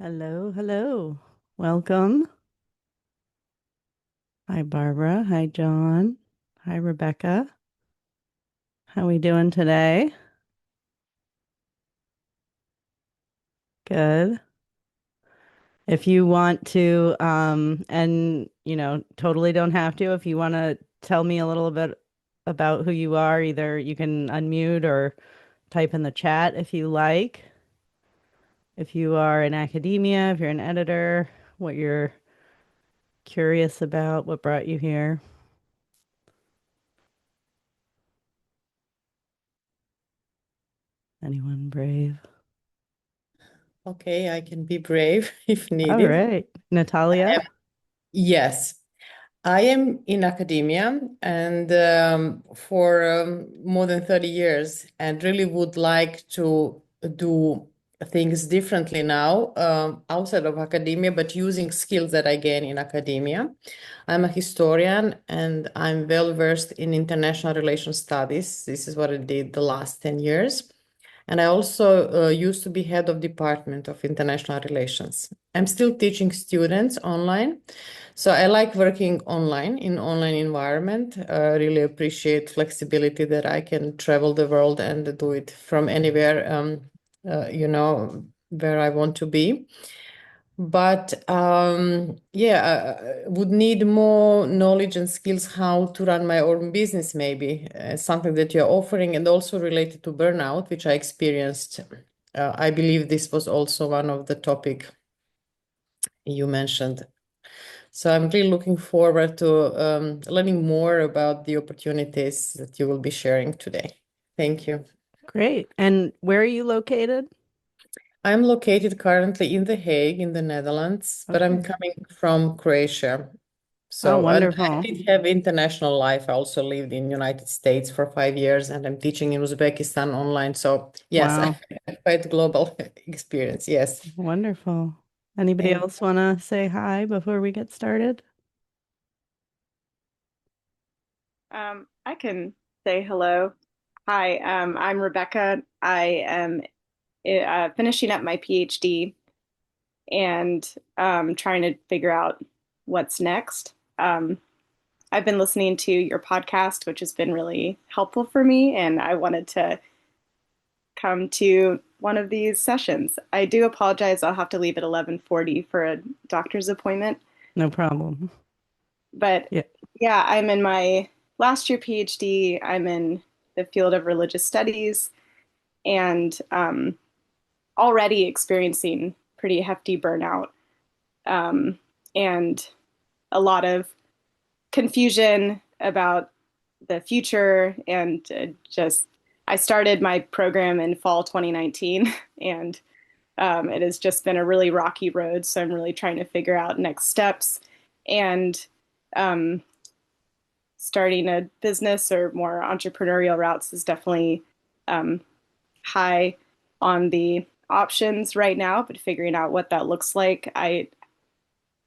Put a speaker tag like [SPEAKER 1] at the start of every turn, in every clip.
[SPEAKER 1] Hello, hello. Welcome. Hi, Barbara. Hi, John. Hi, Rebecca. How we doing today? Good. If you want to, and totally don't have to, if you want to tell me a little bit about who you are, either you can unmute or type in the chat if you like. If you are in academia, if you're an editor, what you're curious about, what brought you here. Anyone brave?
[SPEAKER 2] Okay, I can be brave if
[SPEAKER 1] All
[SPEAKER 2] needed.
[SPEAKER 1] right. Natalia?
[SPEAKER 2] Yes, I am in academia and for more than 30 years and really would like to do things differently now outside of academia, but using skills that I gain in academia. I'm a historian and I'm well versed in international relations studies. This is what I did the last 10 years. And I also used to be head of department of international relations. I'm still teaching students online. So I like working online in online environment. I really appreciate flexibility that I can travel the world and do it from anywhere, where I want to be. But yeah, I would need more knowledge and skills how to run my own business, maybe something that you're offering, and also related to burnout, which I experienced. I believe this was also one of the topic you mentioned. So I'm really looking forward to learning more about the opportunities that you will be sharing today. Thank you.
[SPEAKER 1] Great. And where are you located?
[SPEAKER 2] I'm located currently in The Hague in the Netherlands, but I'm
[SPEAKER 1] Okay.
[SPEAKER 2] coming from Croatia.
[SPEAKER 1] Oh,
[SPEAKER 2] And I
[SPEAKER 1] wonderful.
[SPEAKER 2] did have international life. I also lived in United States for 5 years, and I'm teaching in Uzbekistan online. So yes, I
[SPEAKER 1] Wow.
[SPEAKER 2] have quite global experience. Yes.
[SPEAKER 1] Wonderful. Anybody
[SPEAKER 2] Thank
[SPEAKER 1] else want to say hi before we get started?
[SPEAKER 3] I can say hello. Hi, I'm Rebecca. I am finishing up my PhD and trying to figure out what's next. I've been listening to your podcast, which has been really helpful for me, and I wanted to come to one of these sessions. I do apologize. I'll have to leave at 11:40 for a doctor's appointment,
[SPEAKER 1] No problem.
[SPEAKER 3] but
[SPEAKER 1] Yeah.
[SPEAKER 3] yeah, I'm in my last year PhD. I'm in the field of religious studies and already experiencing pretty hefty burnout and a lot of confusion about the future. And just, I started my program in fall 2019, and it has just been a really rocky road. So I'm really trying to figure out next steps. And um, starting a business or more entrepreneurial routes is definitely um, high on the options right now, but figuring out what that looks like. I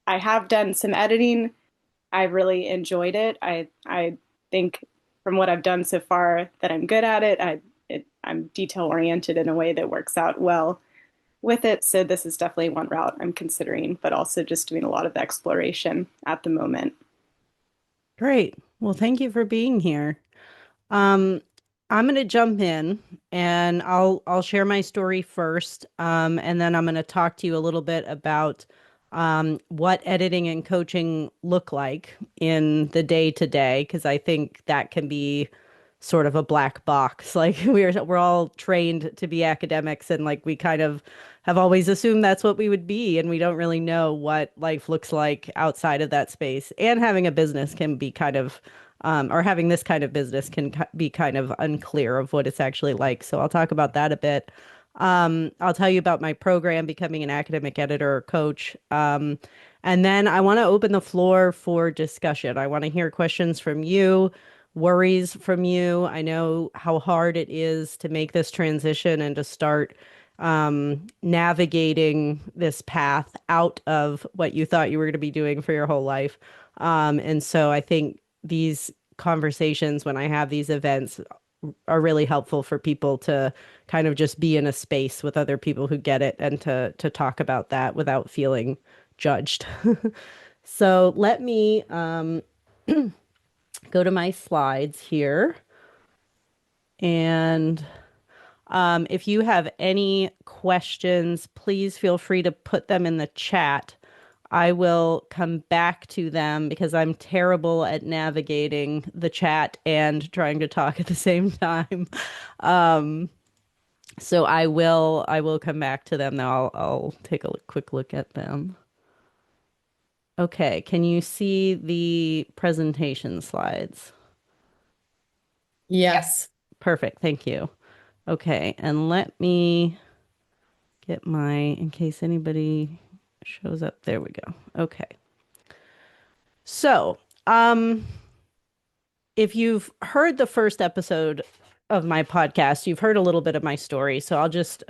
[SPEAKER 3] have done some editing. I really enjoyed it. I think from what I've done so far that I'm good at it. I'm detail oriented in a way that works out well with it. So this is definitely one route I'm considering, but also just doing a lot of exploration at the moment.
[SPEAKER 1] Great. Well, thank you for being here. Um, I'm going to jump in and I'll share my story first, and then I'm going to talk to you a little bit about what editing and coaching look like in the day to day, because I think that can be sort of a black box. Like we're all trained to be academics, and like we kind of have always assumed that's what we would be, and we don't really know what life looks like outside of that space. And having a business can be kind of or having this kind of business can be kind of unclear of what it's actually like. So I'll talk about that a bit. I'll tell you about my program, becoming an academic editor or coach. And then I want to open the floor for discussion. I want to hear questions from you, worries from you. I know how hard it is to make this transition and to start navigating this path out of what you thought you were going to be doing for your whole life. And so I think these conversations, when I have these events, are really helpful for people to kind of just be in a space with other people who get it and to talk about that without feeling judged. So let me go to my slides here. And if you have any questions, please feel free to put them in the chat. I will come back to them because I'm terrible at navigating the chat and trying to talk at the same time. Um, so I will come back to them now. I'll take a quick look at them. Okay, can you see the presentation slides?
[SPEAKER 2] Yes.
[SPEAKER 1] Perfect, thank you. Okay, and let me get my, in case anybody shows up. There we go. Okay. So, if you've heard the first episode of my podcast, you've heard a little bit of my story. So I'll just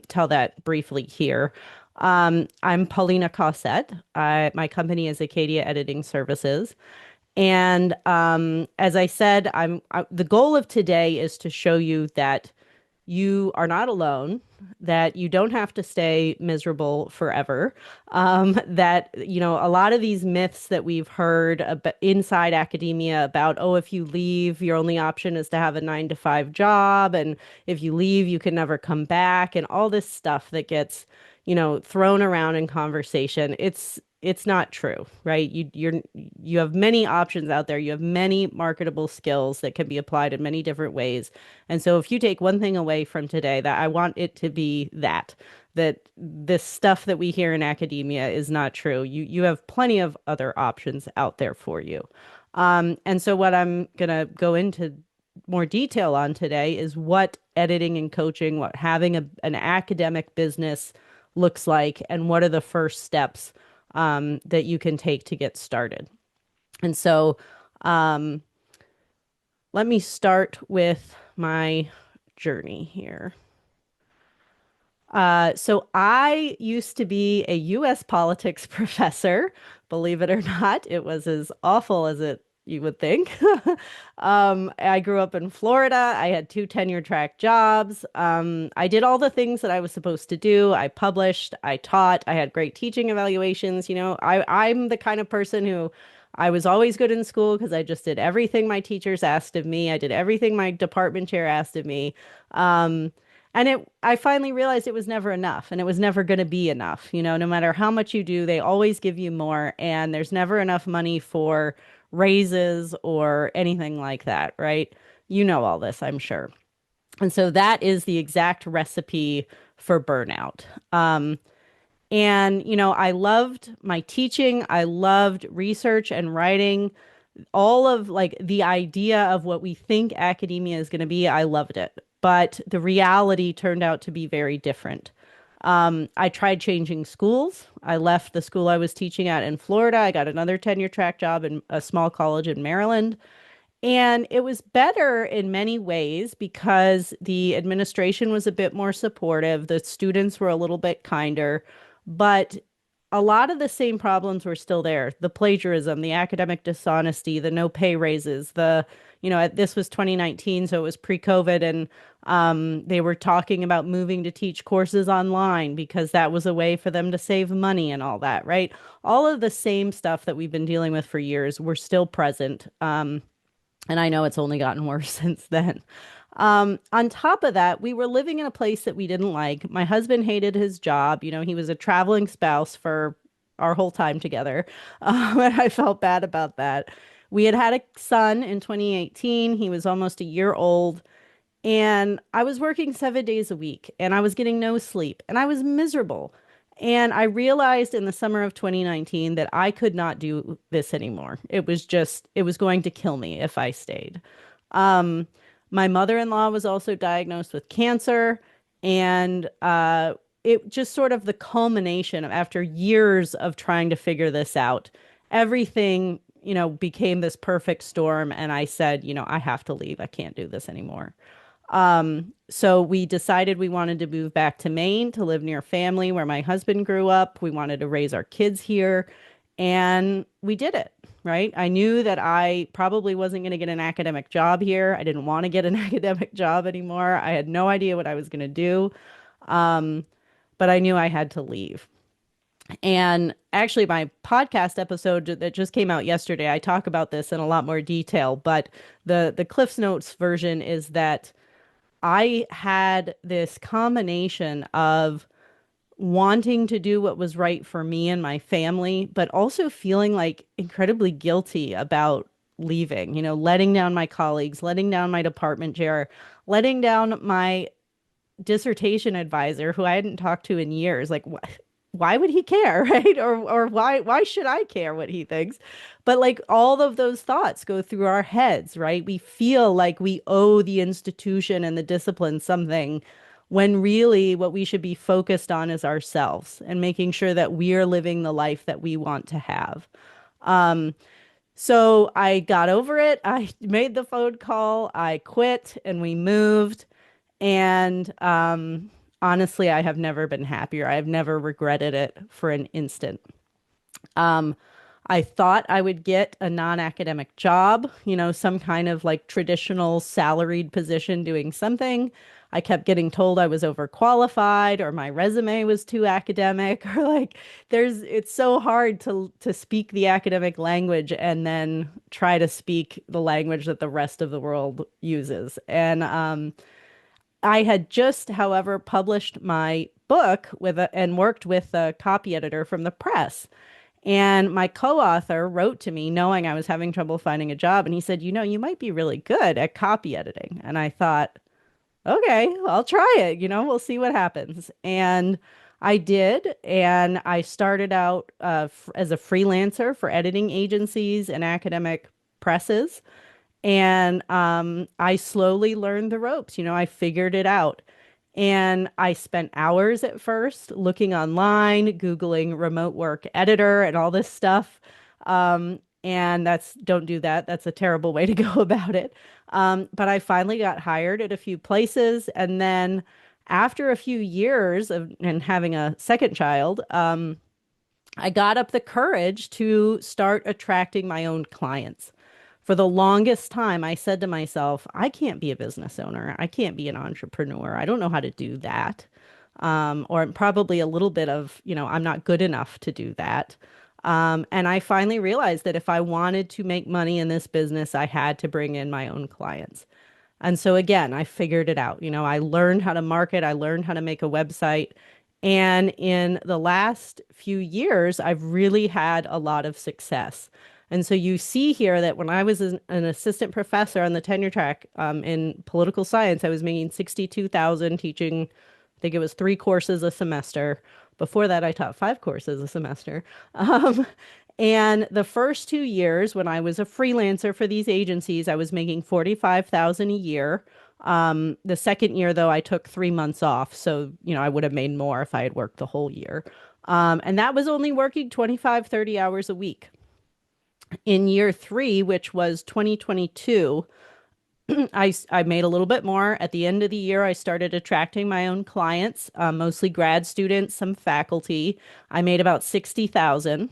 [SPEAKER 1] tell that briefly here. I'm Paulina Cossette. My company is Acadia Editing Services. And as I said, the goal of today is to show you that you are not alone, that you don't have to stay miserable forever. That, a lot of these myths that we've heard inside academia about, oh, if you leave, your only option is to have a 9 to 5 job. And if you leave, you can never come back. And all this stuff that gets, thrown around in conversation. It's not true, right? You have many options out there. You have many marketable skills that can be applied in many different ways. And so if you take one thing away from today, that I want it to be that this stuff that we hear in academia is not true. You have plenty of other options out there for you. And so what I'm gonna go into more detail on today is what editing and coaching, what having an academic business looks like, and what are the first steps that you can take to get started. And so um, let me start with my journey here. So I used to be a US politics professor, believe it or not. It was as awful as it you would think. I grew up in Florida. I had 2 tenure track jobs. I did all the things that I was supposed to do. I published, I taught, I had great teaching evaluations. I'm the kind of person who I was always good in school because I just did everything my teachers asked of me. I did everything my department chair asked of me. Um, I finally realized it was never enough and it was never going to be enough. No matter how much you do, they always give you more and there's never enough money for raises or anything like that, right? You know all this, I'm sure. And so that is the exact recipe for burnout. And I loved my teaching. I loved research and writing. All of like the idea of what we think academia is going to be, I loved it. But the reality turned out to be very different. I tried changing schools. I left the school I was teaching at in Florida. I got another tenure track job in a small college in Maryland. And it was better in many ways because the administration was a bit more supportive. The students were a little bit kinder, but a lot of the same problems were still there. The plagiarism, the academic dishonesty, the no pay raises, this was 2019, so it was pre-COVID, and they were talking about moving to teach courses online because that was a way for them to save money and all that, right? All of the same stuff that we've been dealing with for years were still present. And I know it's only gotten worse since then. On top of that, we were living in a place that we didn't like. My husband hated his job. He was a traveling spouse for our whole time together. And I felt bad about that. We had a son in 2018. He was almost a year old. And I was working 7 days a week and I was getting no sleep and I was miserable. And I realized in the summer of 2019 that I could not do this anymore. It was going to kill me if I stayed. Um, my mother-in-law was also diagnosed with cancer, and it just sort of the culmination of after years of trying to figure this out, everything, became this perfect storm. And I said, I have to leave. I can't do this anymore. So we decided we wanted to move back to Maine to live near family where my husband grew up. We wanted to raise our kids here, and we did it. right? I knew that I probably wasn't going to get an academic job here. I didn't want to get an academic job anymore. I had no idea what I was going to do. Um, but I knew I had to leave. And actually, my podcast episode that just came out yesterday, I talk about this in a lot more detail. But the Cliffs Notes version is that I had this combination of wanting to do what was right for me and my family, but also feeling like incredibly guilty about leaving, letting down my colleagues, letting down my department chair, letting down my dissertation advisor who I hadn't talked to in years. Like, why would he care, right? Or why should I care what he thinks? But like all of those thoughts go through our heads, right? We feel like we owe the institution and the discipline something when really what we should be focused on is ourselves and making sure that we are living the life that we want to have. Um, so I got over it. I made the phone call, I quit, and we moved. And honestly, I have never been happier. I have never regretted it for an instant. Um, I thought I would get a non-academic job, some kind of like traditional salaried position doing something. I kept getting told I was overqualified or my resume was too academic or like it's so hard to speak the academic language and then try to speak the language that the rest of the world uses. And I had just, however, published my book and worked with a copy editor from the press. And my co-author wrote to me knowing I was having trouble finding a job. And he said, you might be really good at copy editing. And I thought, okay, I'll try it. We'll see what happens. And I did. And I started out as a freelancer for editing agencies and academic presses. And I slowly learned the ropes. I figured it out. And I spent hours at first looking online, Googling remote work editor and all this stuff. And don't do that. That's a terrible way to go about it. But I finally got hired at a few places. And then after a few years and having a second child, I got up the courage to start attracting my own clients. For the longest time, I said to myself, I can't be a business owner. I can't be an entrepreneur. I don't know how to do that. Or probably a little bit of, I'm not good enough to do that. And I finally realized that if I wanted to make money in this business, I had to bring in my own clients. And so again, I figured it out. I learned how to market, I learned how to make a website. And in the last few years, I've really had a lot of success. And so you see here that when I was an assistant professor on the tenure track in political science, I was making 62,000 teaching, I think it was 3 courses a semester. Before that, I taught 5 courses a semester. Um, and the first 2 years, when I was a freelancer for these agencies, I was making 45,000 a year. The second year, though, I took 3 months off. So, I would have made more if I had worked the whole year. And that was only working 25, 30 hours a week. In year 3, which was 2022, I made a little bit more. At the end of the year, I started attracting my own clients, mostly grad students, some faculty. I made about 60,000.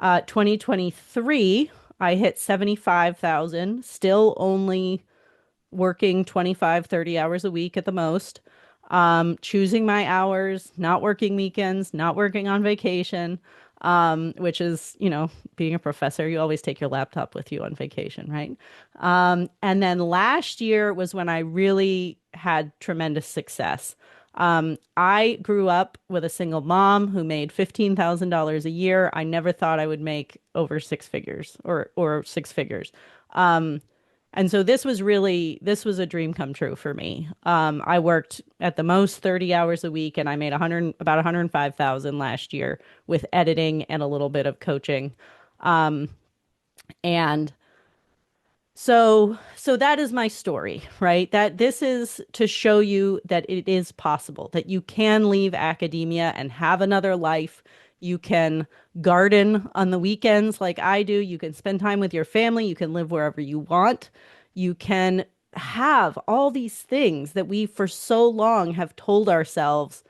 [SPEAKER 1] 2023, I hit 75,000, still only working 25, 30 hours a week at the most. Choosing my hours, not working weekends, not working on vacation, which is, being a professor, you always take your laptop with you on vacation, right? And then last year was when I really had tremendous success. I grew up with a single mom who made $15,000 a year. I never thought I would make over 6 figures or 6 figures. Um, and so this was a dream come true for me. I worked at the most 30 hours a week and I made about 105,000 last year with editing and a little bit of coaching. Um, and so that is my story, right? That this is to show you that it is possible, that you can leave academia and have another life. You can garden on the weekends like I do. You can spend time with your family. You can live wherever you want. You can have all these things that we for so long have told ourselves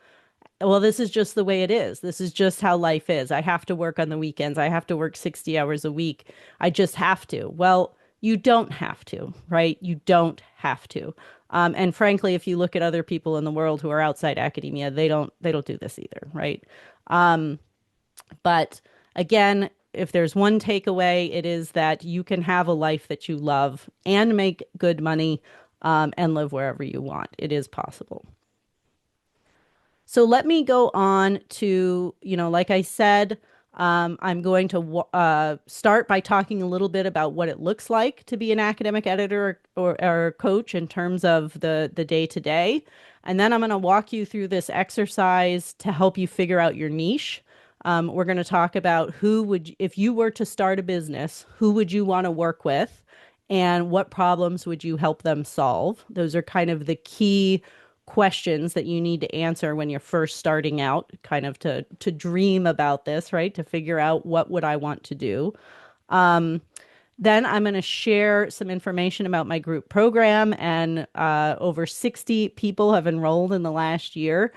[SPEAKER 1] well, this is just the way it is. This is just how life is. I have to work on the weekends. I have to work 60 hours a week. I just have to. Well, you don't have to, right? You don't have to. And frankly, if you look at other people in the world who are outside academia, they don't do this either, right? Um, but again, if there's one takeaway, it is that you can have a life that you love and make good money, and live wherever you want. It is possible. So let me go on to, like I said, I'm going to start by talking a little bit about what it looks like to be an academic editor or coach in terms of the day to day. And then I'm going to walk you through this exercise to help you figure out your niche. We're going to talk about if you were to start a business, who would you want to work with? And what problems would you help them solve? Those are kind of the key questions that you need to answer when you're first starting out, kind of to dream about this, right? To figure out what would I want to do. Um, then I'm going to share some information about my group program, and over 60 people have enrolled in the last year.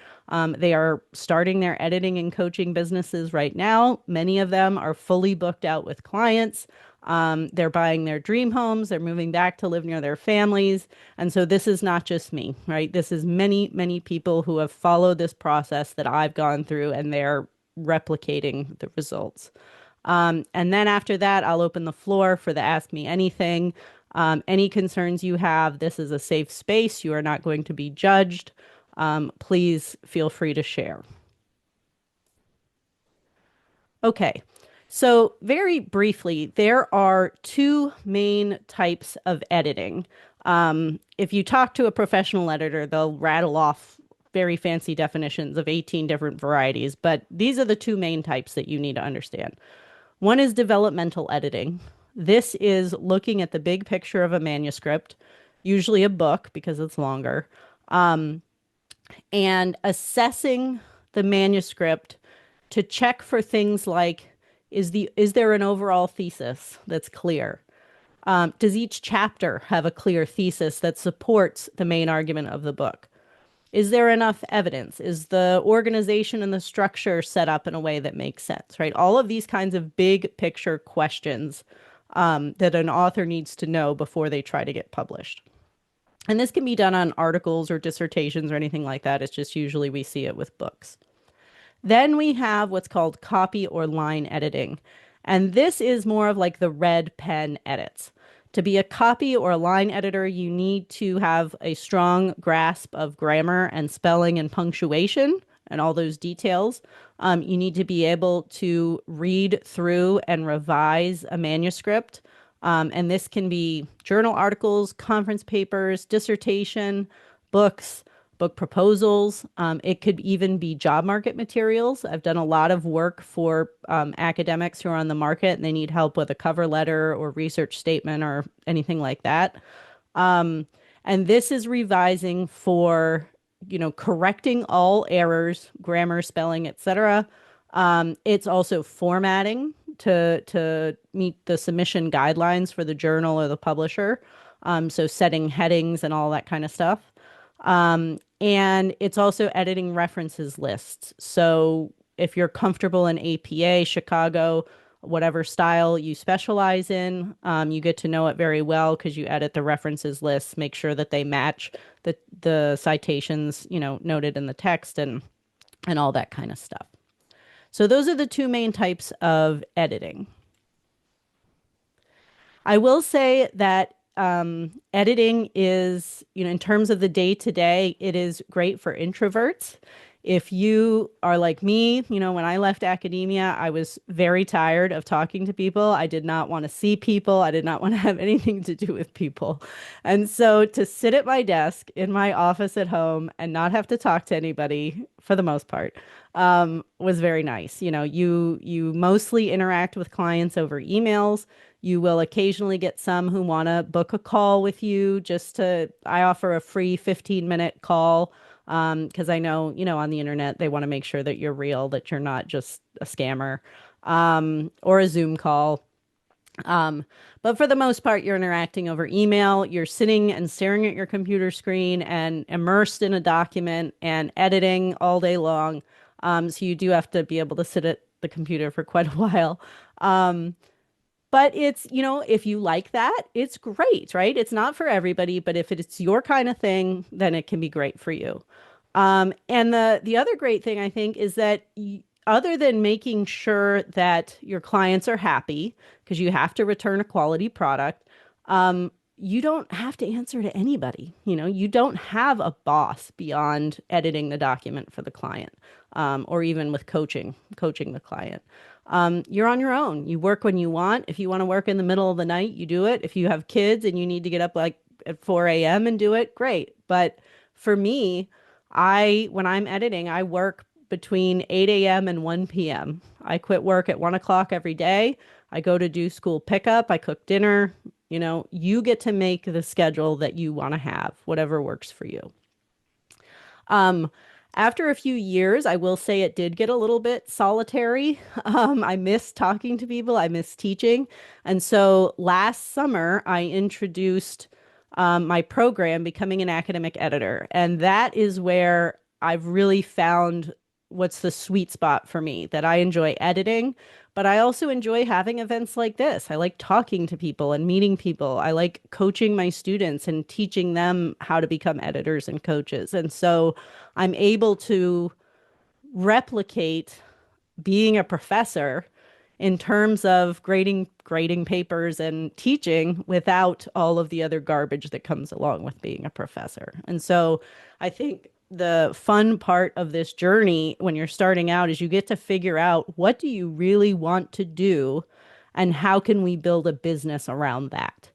[SPEAKER 1] They are starting their editing and coaching businesses right now. Many of them are fully booked out with clients. They're buying their dream homes. They're moving back to live near their families. And so this is not just me, right? This is many, many people who have followed this process that I've gone through, and they're replicating the results. And then after that, I'll open the floor for the Ask Me Anything. Any concerns you have, this is a safe space. You are not going to be judged. Please feel free to share. Okay. So, very briefly, there are two main types of editing. If you talk to a professional editor, they'll rattle off very fancy definitions of 18 different varieties, but these are the two main types that you need to understand. One is developmental editing. This is looking at the big picture of a manuscript, usually a book because it's longer, um, and assessing the manuscript to check for things like is there an overall thesis that's clear? Does each chapter have a clear thesis that supports the main argument of the book? Is there enough evidence? Is the organization and the structure set up in a way that makes sense, right? All of these kinds of big picture questions that an author needs to know before they try to get published. And this can be done on articles or dissertations or anything like that. It's just usually we see it with books. Then we have what's called copy or line editing. And this is more of like the red pen edits. To be a copy or a line editor, you need to have a strong grasp of grammar and spelling and punctuation and all those details. You need to be able to read through and revise a manuscript. And this can be journal articles, conference papers, dissertation, books, book proposals. It could even be job market materials. I've done a lot of work for academics who are on the market and they need help with a cover letter or research statement or anything like that. Um, and this is revising for, correcting all errors, grammar, spelling, etc. It's also formatting to meet the submission guidelines for the journal or the publisher. So setting headings and all that kind of stuff. And it's also editing references lists. So if you're comfortable in APA, Chicago, whatever style you specialize in, you get to know it very well because you edit the references lists, make sure that they match the citations, noted in the text and all that kind of stuff. So those are the two main types of editing. I will say that editing is, in terms of the day to day, it is great for introverts. If you are like me, when I left academia, I was very tired of talking to people. I did not want to see people. I did not want to have anything to do with people. And so to sit at my desk in my office at home and not have to talk to anybody for the most part, was very nice. You mostly interact with clients over emails. You will occasionally get some who want to book a call with you I offer a free 15-minute call because I know, on the internet, they want to make sure that you're real, that you're not just a scammer or a Zoom call. Um, but for the most part, you're interacting over email. You're sitting and staring at your computer screen and immersed in a document and editing all day long. So you do have to be able to sit at the computer for quite a while. Um, but it's, if you like that, it's great, right? It's not for everybody, but if it's your kind of thing, then it can be great for you. And the other great thing I think is that other than making sure that your clients are happy, because you have to return a quality product, you don't have to answer to anybody. You don't have a boss beyond editing the document for the client, or even with coaching the client. You're on your own. You work when you want. If you want to work in the middle of the night, you do it. If you have kids and you need to get up like at 4 a.m. and do it, great. But for me, when I'm editing, I work between 8 a.m. and 1 p.m. I quit work at 1 o'clock every day. I go to do school pickup. I cook dinner. You get to make the schedule that you want to have, whatever works for you. Um, After a few years, I will say it did get a little bit solitary. I miss talking to people, I miss teaching. And so last summer, I introduced my program, Becoming an Academic Editor. And that is where I've really found what's the sweet spot for me, that I enjoy editing, but I also enjoy having events like this. I like talking to people and meeting people. I like coaching my students and teaching them how to become editors and coaches. And so I'm able to replicate being a professor in terms of grading papers and teaching without all of the other garbage that comes along with being a professor. And so I think the fun part of this journey when you're starting out is you get to figure out, what do you really want to do and how can we build a business around that?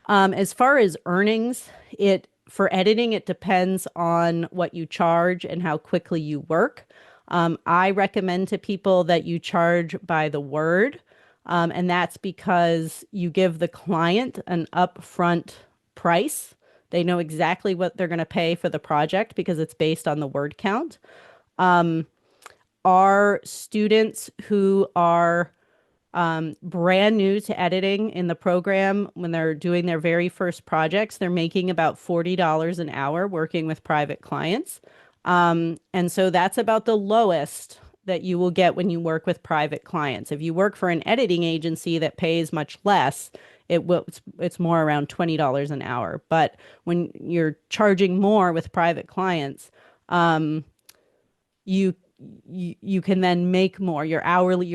[SPEAKER 1] As far as earnings, it for editing, it depends on what you charge and how quickly you work. I recommend to people that you charge by the word, and that's because you give the client an upfront price. They know exactly what they're going to pay for the project because it's based on the word count. Our students who are brand new to editing in the program, when they're doing their very first projects, they're making about $40 an hour working with private clients. And so that's about the lowest that you will get when you work with private clients. If you work for an editing agency that pays much less, it's more around $20 an hour. But when you're charging more with private clients, you you can then make more. Your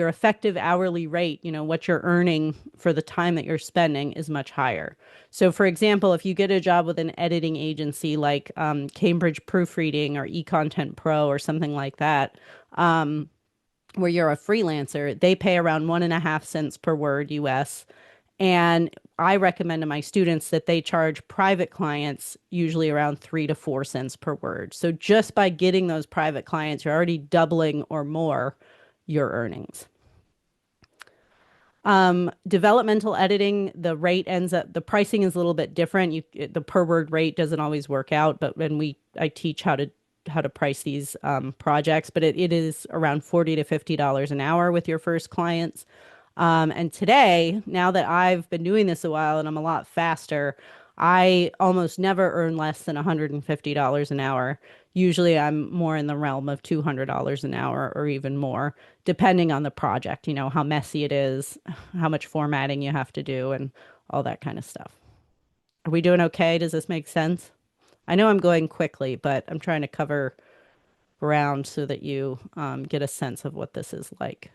[SPEAKER 1] effective hourly rate, what you're earning for the time that you're spending, is much higher. So for example, if you get a job with an editing agency like Cambridge Proofreading or eContent Pro or something like that, where you're a freelancer, they pay around 1.5 cents per word US. And I recommend to my students that they charge private clients usually around 3 to 4 cents per word. So just by getting those private clients, you're already doubling or more your earnings. Developmental editing, the pricing is a little bit different. The per word rate doesn't always work out, but I teach how to price these projects, but it is around $40 to $50 an hour with your first clients. And today, now that I've been doing this a while and I'm a lot faster, I almost never earn less than $150 an hour. Usually I'm more in the realm of $200 an hour or even more, depending on the project, how messy it is, how much formatting you have to do, and all that kind of stuff. Are we doing okay? Does this make sense? I know I'm going quickly, but I'm trying to cover ground so that you get a sense of what this is like.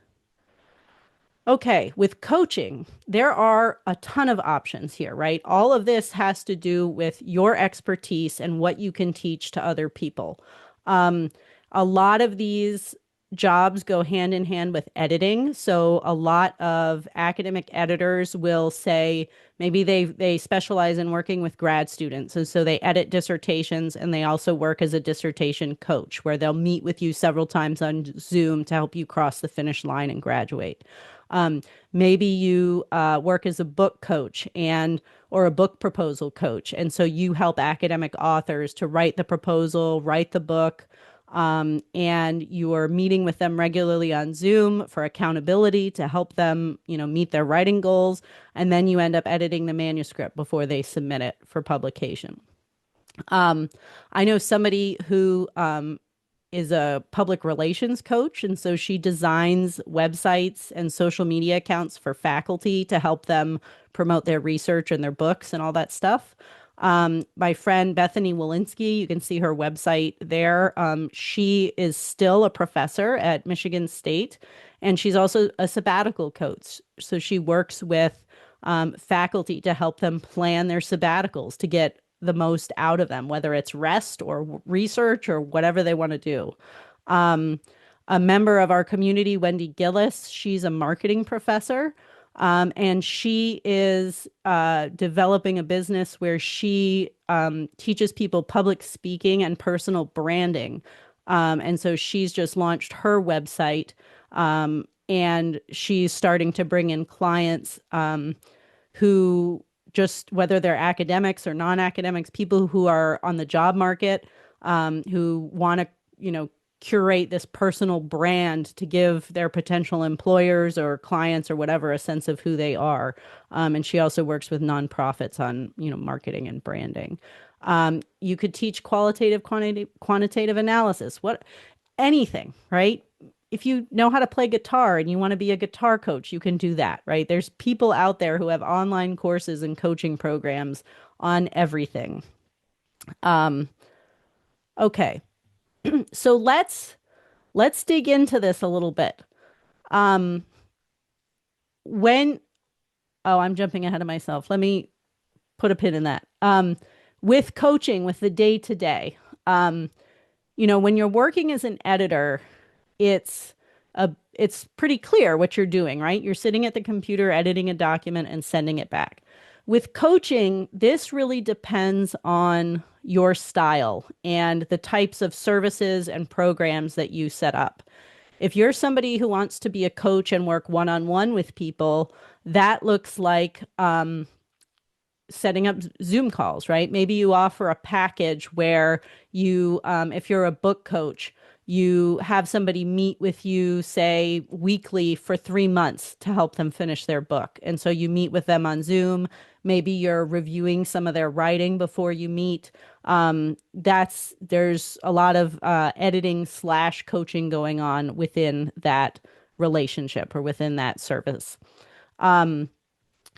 [SPEAKER 1] Okay, with coaching, there are a ton of options here, right? All of this has to do with your expertise and what you can teach to other people. Um, a lot of these jobs go hand in hand with editing. So a lot of academic editors will say maybe they specialize in working with grad students. And so they edit dissertations and they also work as a dissertation coach where they'll meet with you several times on Zoom to help you cross the finish line and graduate. Maybe you work as a book coach or a book proposal coach. And so you help academic authors to write the proposal, write the book, and you are meeting with them regularly on Zoom for accountability to help them, meet their writing goals. And then you end up editing the manuscript before they submit it for publication. Um, I know somebody who is a public relations coach, and so she designs websites and social media accounts for faculty to help them promote their research and their books and all that stuff. My friend Bethany Walensky, you can see her website there. She is still a professor at Michigan State, and she's also a sabbatical coach. So she works with faculty to help them plan their sabbaticals to get the most out of them, whether it's rest or research or whatever they want to do. Um, a member of our community, Wendy Gillis, she's a marketing professor. And she is developing a business where she teaches people public speaking and personal branding. And so she's just launched her website, and she's starting to bring in clients who just, whether they're academics or non-academics, people who are on the job market, who want to, curate this personal brand to give their potential employers or clients or whatever a sense of who they are. And she also works with nonprofits on, marketing and branding. You could teach qualitative, quantitative analysis, anything, right? If you know how to play guitar and you want to be a guitar coach, you can do that, right? There's people out there who have online courses and coaching programs on everything. Um, okay, so let's dig into this a little bit. Um, when oh, I'm jumping ahead of myself. Let me put a pin in that. With coaching, with the day to day, when you're working as an editor, it's it's pretty clear what you're doing, right? You're sitting at the computer editing a document and sending it back. With coaching, this really depends on your style and the types of services and programs that you set up. If you're somebody who wants to be a coach and work one-on-one with people, that looks like setting up Zoom calls, right? Maybe you offer a package where if you're a book coach, you have somebody meet with you, say, weekly for 3 months to help them finish their book. And so you meet with them on Zoom. Maybe you're reviewing some of their writing before you meet. There's a lot of editing/coaching going on within that relationship or within that service.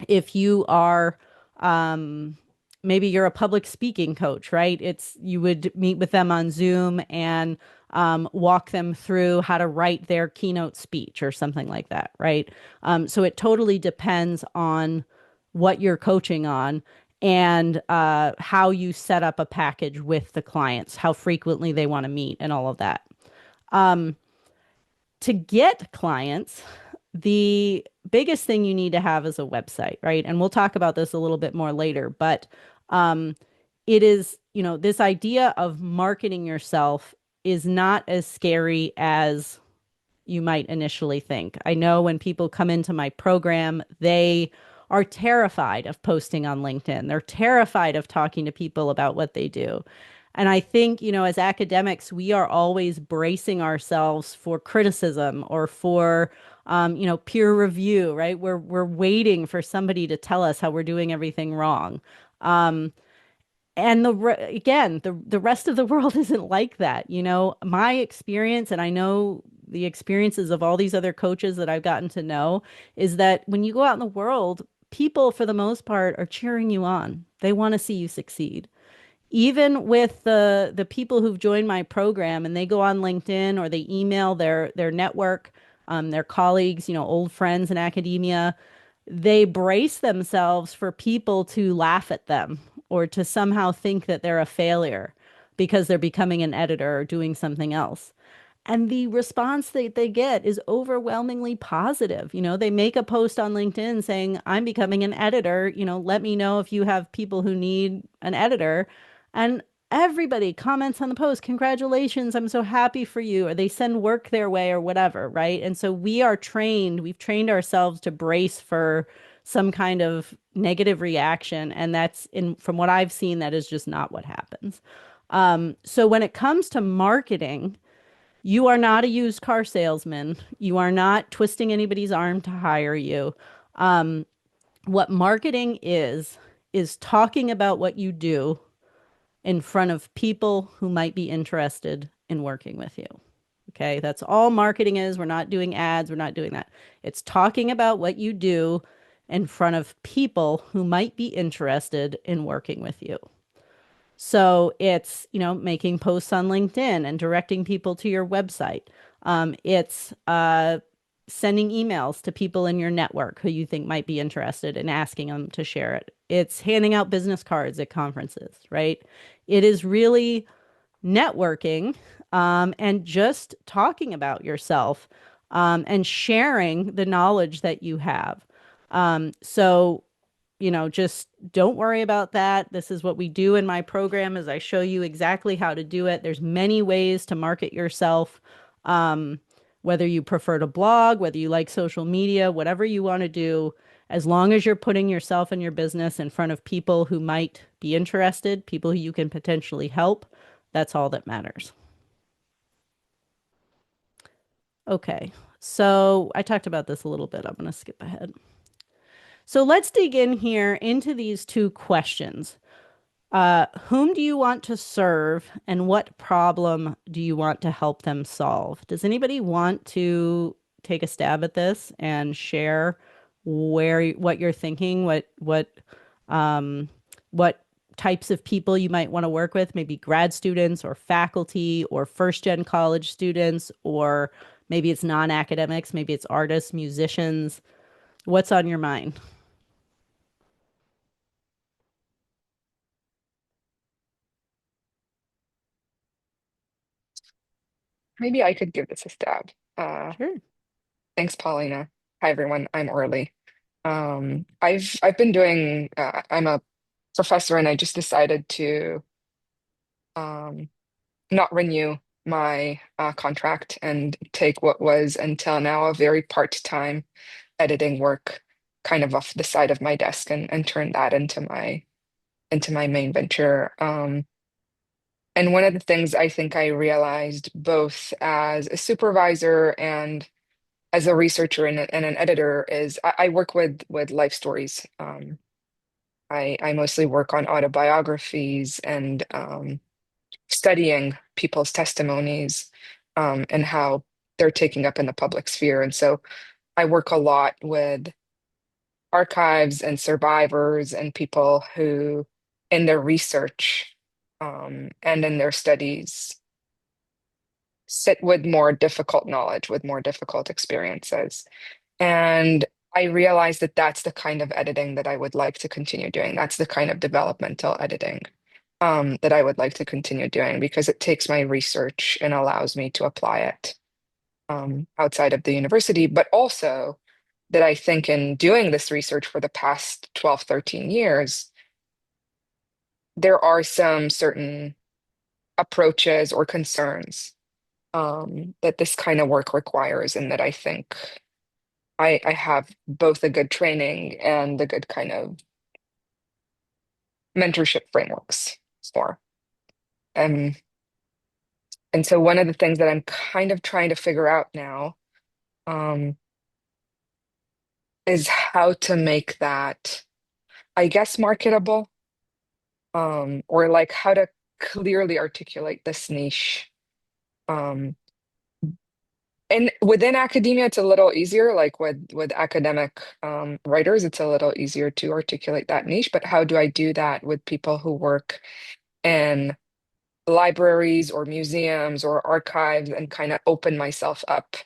[SPEAKER 1] If you are um, maybe you're a public speaking coach, right? You would meet with them on Zoom and walk them through how to write their keynote speech or something like that, right? So it totally depends on what you're coaching on and how you set up a package with the clients, how frequently they want to meet, and all of that. Um, to get clients, the biggest thing you need to have is a website, right? And we'll talk about this a little bit more later, but um, it is, this idea of marketing yourself is not as scary as you might initially think. I know when people come into my program, they are terrified of posting on LinkedIn. They're terrified of talking to people about what they do. And I think, as academics, we are always bracing ourselves for criticism or for, peer review, right? We're waiting for somebody to tell us how we're doing everything wrong. And the rest of the world isn't like that. My experience, and I know the experiences of all these other coaches that I've gotten to know, is that when you go out in the world, people, for the most part, are cheering you on. They want to see you succeed. Even with the people who've joined my program and they go on LinkedIn or they email their network, their colleagues, old friends in academia, they brace themselves for people to laugh at them or to somehow think that they're a failure because they're becoming an editor or doing something else. And the response that they get is overwhelmingly positive. They make a post on LinkedIn saying, I'm becoming an editor. Let me know if you have people who need an editor. And everybody comments on the post, congratulations, I'm so happy for you. Or they send work their way or whatever, right? And so we've trained ourselves to brace for some kind of negative reaction. And from what I've seen, that is just not what happens. So when it comes to marketing, You are not a used car salesman. You are not twisting anybody's arm to hire you. Um, what marketing is talking about what you do in front of people who might be interested in working with you. Okay, that's all marketing is. We're not doing ads, we're not doing that. It's talking about what you do in front of people who might be interested in working with you. So it's, making posts on LinkedIn and directing people to your website. It's sending emails to people in your network who you think might be interested and asking them to share it. It's handing out business cards at conferences, right? It is really networking, and just talking about yourself, and sharing the knowledge that you have. So just don't worry about that. This is what we do in my program is I show you exactly how to do it. There's many ways to market yourself. Um, whether you prefer to blog, whether you like social media, whatever you want to do, as long as you're putting yourself and your business in front of people who might be interested, people who you can potentially help, that's all that matters. Okay. So I talked about this a little bit. I'm going to skip ahead. So let's dig in here into these two questions. Whom do you want to serve and what problem do you want to help them solve? Does anybody want to take a stab at this and share what you're thinking, um, what types of people you might want to work with, maybe grad students or faculty or first gen college students, or maybe it's non-academics, maybe it's artists, musicians. What's on your mind?
[SPEAKER 4] Maybe I could give this a stab.
[SPEAKER 1] Sure.
[SPEAKER 4] Thanks, Paulina. Hi, everyone. I'm Orly. I've been doing. I'm a professor, and I just decided to um, not renew my contract and take what was until now a very part-time editing work, kind of off the side of my desk, and turn that into my main venture. And one of the things I think I realized both as a supervisor and as a researcher and an editor is I work with life stories. I mostly work on autobiographies and studying people's testimonies and how they're taking up in the public sphere. And so I work a lot with archives and survivors and people who, in their research and in their studies, sit with more difficult knowledge, with more difficult experiences. And I realized that that's the kind of editing that I would like to continue doing. That's the kind of developmental editing that I would like to continue doing because it takes my research and allows me to apply it outside of the university, but also that I think in doing this research for the past 12, 13 years, there are some certain approaches or concerns that this kind of work requires, and that I think I have both a good training and a good kind of mentorship frameworks for. Um, and so one of the things that I'm kind of trying to figure out now um, is how to make that, I guess, marketable, or like how to clearly articulate this niche. Um, and within academia, it's a little easier, like with academic writers, it's a little easier to articulate that niche. But how do I do that with people who work in libraries or museums or archives and kind of open myself up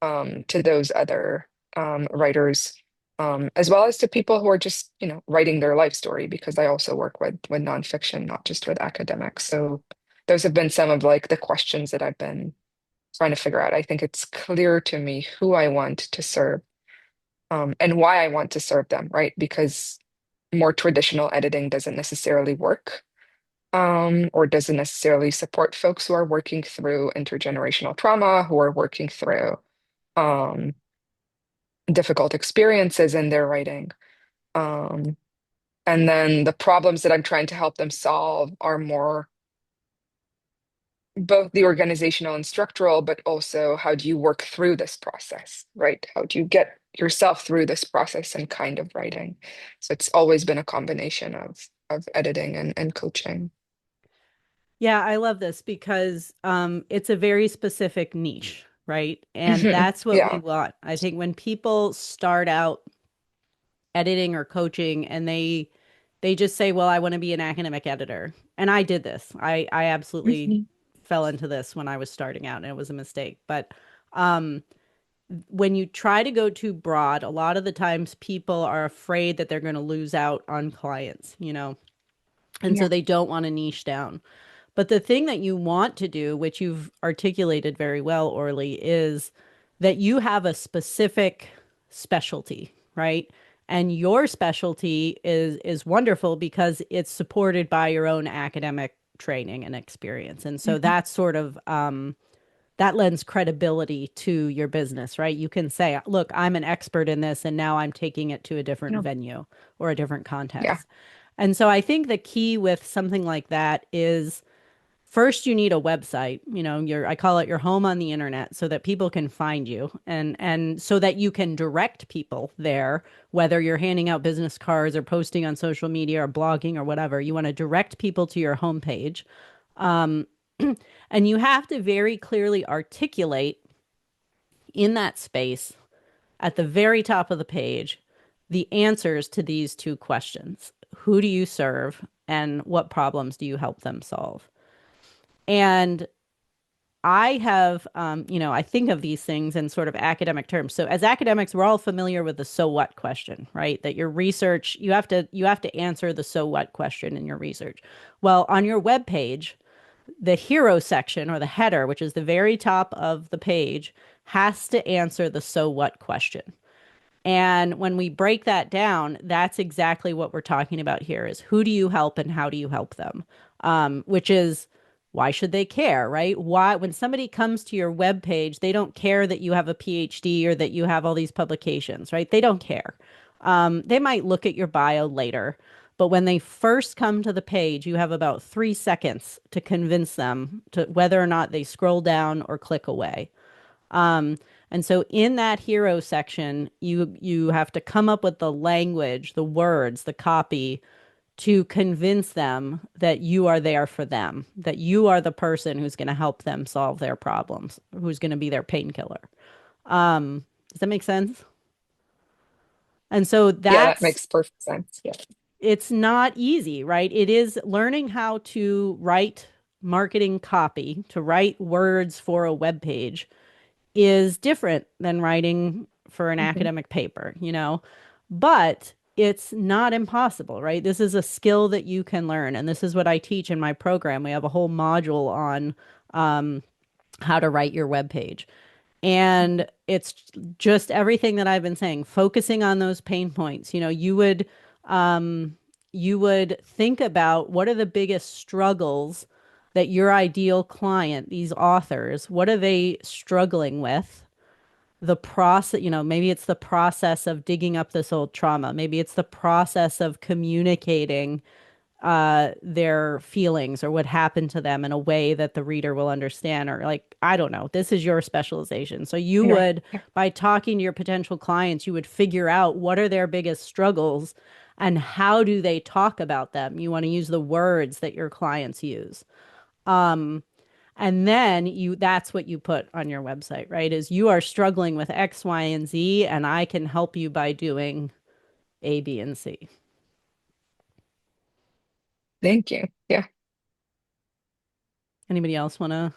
[SPEAKER 4] to those other writers, as well as to people who are just, writing their life story, because I also work with nonfiction, not just with academics. So those have been some of like the questions that I've been trying to figure out. I think it's clear to me who I want to serve, and why I want to serve them, right? Because more traditional editing doesn't necessarily work, or doesn't necessarily support folks who are working through intergenerational trauma, who are working through um, difficult experiences in their writing. Um, and then the problems that I'm trying to help them solve are more both the organizational and structural, but also how do you work through this process, right? How do you get yourself through this process and kind of writing? So it's always been a combination of editing and coaching.
[SPEAKER 1] Yeah, I love this because it's a very specific niche, right? And that's what we
[SPEAKER 4] Yeah.
[SPEAKER 1] want. I think when people start out editing or coaching and they just say, "Well, I want to be an academic editor." And I did this. I absolutely
[SPEAKER 4] Mhm.
[SPEAKER 1] fell into this when I was starting out and it was a mistake. But um when you try to go too broad, a lot of the times people are afraid that they're going to lose out on clients, you know. And so
[SPEAKER 4] Yeah.
[SPEAKER 1] they don't want to niche down. But the thing that you want to do, which you've articulated very well, Orly, is that you have a specific specialty, right? And your specialty is wonderful because it's supported by your own academic training and experience. And so
[SPEAKER 4] Mhm.
[SPEAKER 1] that's sort of that lends credibility to your business, right? You can say, look, I'm an expert in this, and now I'm taking it to a different
[SPEAKER 4] Yeah.
[SPEAKER 1] venue or a different
[SPEAKER 4] Yeah.
[SPEAKER 1] context. And so I think the key with something like that is first you need a website, you know, your I call it your home on the internet so that people can find you and so that you can direct people there, whether you're handing out business cards or posting on social media or blogging or whatever. You want to direct people to your homepage. Um, and you have to very clearly articulate in that space at the very top of the page the answers to these two questions. Who do you serve and what problems do you help them solve? And I have, I think of these things in sort of academic terms. So as academics, we're all familiar with the so what question, right? That your research, you have to answer the so what question in your research. Well, on your web page, the hero section or the header, which is the very top of the page, has to answer the so what question. And when we break that down, that's exactly what we're talking about here is who do you help and how do you help them? Which is why should they care, right? Why, when somebody comes to your web page, they don't care that you have a PhD or that you have all these publications, right? They don't care. They might look at your bio later, but when they first come to the page, you have about 3 seconds to convince them to whether or not they scroll down or click away. Um, and so in that hero section, you have to come up with the language, the words, the copy to convince them that you are there for them, that you are the person who's going to help them solve their problems, who's going to be their painkiller. Does that make sense? And so
[SPEAKER 4] Yeah, that
[SPEAKER 1] that's
[SPEAKER 4] makes perfect sense. Yeah.
[SPEAKER 1] it's not easy, right? It is learning how to write marketing copy, to write words for a web page is different than writing for an
[SPEAKER 4] Mhm.
[SPEAKER 1] academic paper, you know, but it's not impossible, right? This is a skill that you can learn. And this is what I teach in my program. We have a whole module on how to write your web page. And it's just everything that I've been saying, focusing on those pain points. You know, you would think about what are the biggest struggles that your ideal client, these authors, what are they struggling with? The process, maybe it's the process of digging up this old trauma. Maybe it's the process of communicating their feelings or what happened to them in a way that the reader will understand. Or, like, I don't know, this is your specialization. So you
[SPEAKER 4] Yeah.
[SPEAKER 1] would, by talking to your potential clients, you would figure out what are their biggest struggles and how do they talk about them. You want to use the words that your clients use. And then that's what you put on your website, right? Is you are struggling with X, Y, and Z, and I can help you by doing A, B, and C.
[SPEAKER 4] Thank you. Yeah.
[SPEAKER 1] Anybody else want to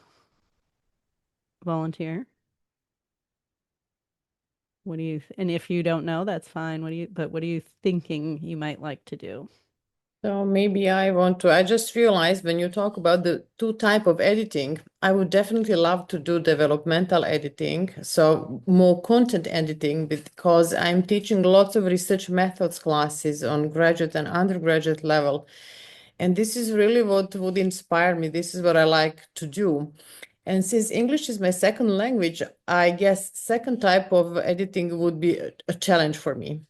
[SPEAKER 1] volunteer? And if you don't know, that's fine. What are you thinking you might like to do?
[SPEAKER 2] So maybe I just realized when you talk about the two type of editing, I would definitely love to do developmental editing, so more content editing, because I'm teaching lots of research methods classes on graduate and undergraduate level. And this is really what would inspire me. This is what I like to do. And since English is my second language, I guess second type of editing would be a challenge for me.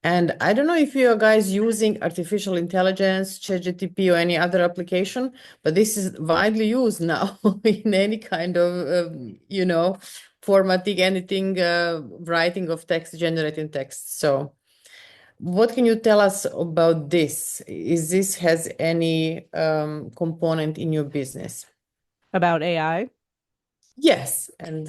[SPEAKER 2] And I don't know if you are guys using artificial intelligence, ChatGPT, or any other application, but this is widely used now in any kind of, formatting, anything, writing of text, generating text. So, what can you tell us about this? Is this has any component in your business?
[SPEAKER 1] About AI?
[SPEAKER 2] Yes, and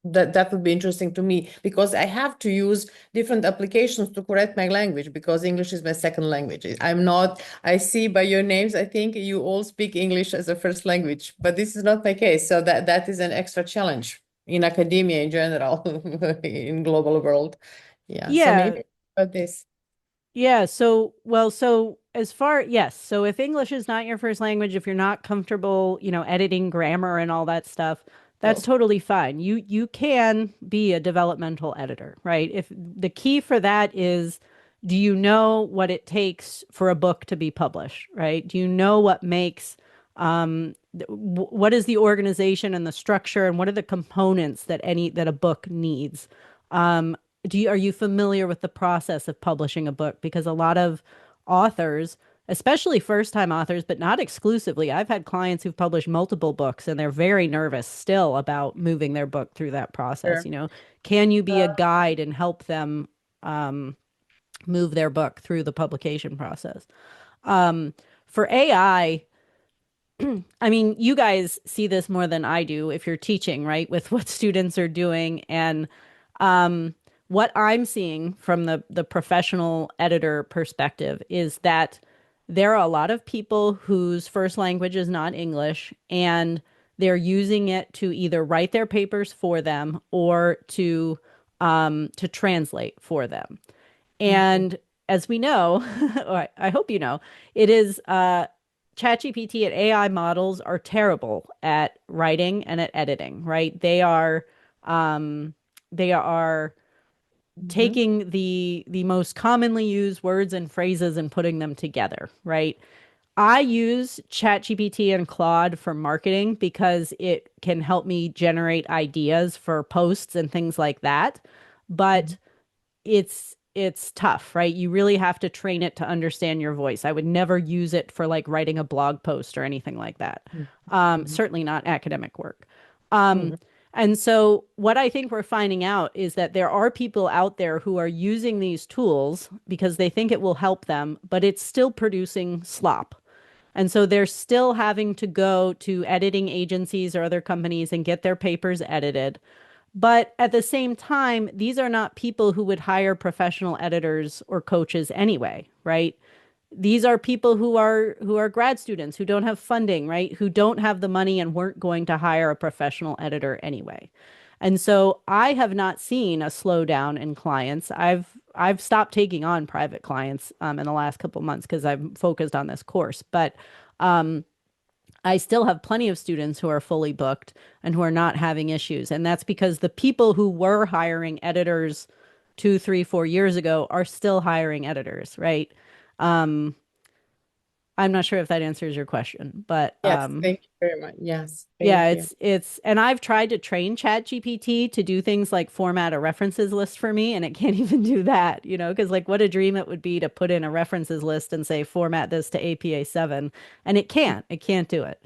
[SPEAKER 2] that would be interesting to me because I have to use different applications to correct my language because English is my second language. I'm not, I see by your names, I think you all speak English as a first language, but this is not my case. So that is an extra challenge in academia in general, in global world. Yeah, so
[SPEAKER 1] Yeah,
[SPEAKER 2] maybe about this.
[SPEAKER 1] yeah, so well, so as far yes, so if English is not your first language, if you're not comfortable, editing grammar and all that stuff, that's
[SPEAKER 2] Oh,
[SPEAKER 1] totally fine. You can be a developmental editor, right? If the key for that is, do you know what it takes for a book to be published, right? Do you know what makes what is the organization and the structure and what are the components that a book needs? Um, are you familiar with the process of publishing a book? Because a lot of authors, especially first-time authors, but not exclusively, I've had clients who've published multiple books and they're very nervous still about moving their book through that process.
[SPEAKER 2] sure.
[SPEAKER 1] Can you be a guide and help them um, move their book through the publication process? Um, for AI, I mean, you guys see this more than I do if you're teaching, right? With what students are doing. And um, what I'm seeing from the professional editor perspective is that there are a lot of people whose first language is not English, and they're using it to either write their papers for them or to translate for them.
[SPEAKER 2] Okay.
[SPEAKER 1] And as we know, or I hope you know, it is ChatGPT and AI models are terrible at writing and at editing, right? They are
[SPEAKER 2] Mhm.
[SPEAKER 1] taking the most commonly used words and phrases and putting them together, right? I use ChatGPT and Claude for marketing because it can help me generate ideas for posts and things like that. But
[SPEAKER 2] Mhm.
[SPEAKER 1] it's tough, right? You really have to train it to understand your voice. I would never use it for like writing a blog post or anything like that.
[SPEAKER 2] Mhm.
[SPEAKER 1] Certainly not academic work. Um,
[SPEAKER 2] Mhm.
[SPEAKER 1] and so what I think we're finding out is that there are people out there who are using these tools because they think it will help them, but it's still producing slop. And so they're still having to go to editing agencies or other companies and get their papers edited. But at the same time, these are not people who would hire professional editors or coaches anyway, right? These are people who are grad students who don't have funding, right? Who don't have the money and weren't going to hire a professional editor anyway. And so I have not seen a slowdown in clients. I've stopped taking on private clients in the last couple months because I'm focused on this course. But um, I still have plenty of students who are fully booked and who are not having issues. And that's because the people who were hiring editors 2, 3, 4 years ago are still hiring editors, right? Um, I'm not sure if that answers your question, but
[SPEAKER 2] Yes, thank you very much. Yes,
[SPEAKER 1] yeah,
[SPEAKER 2] thank you.
[SPEAKER 1] and I've tried to train ChatGPT to do things like format a references list for me, and it can't even do that, because like what a dream it would be to put in a references list and say format this to APA 7, and it can't do it.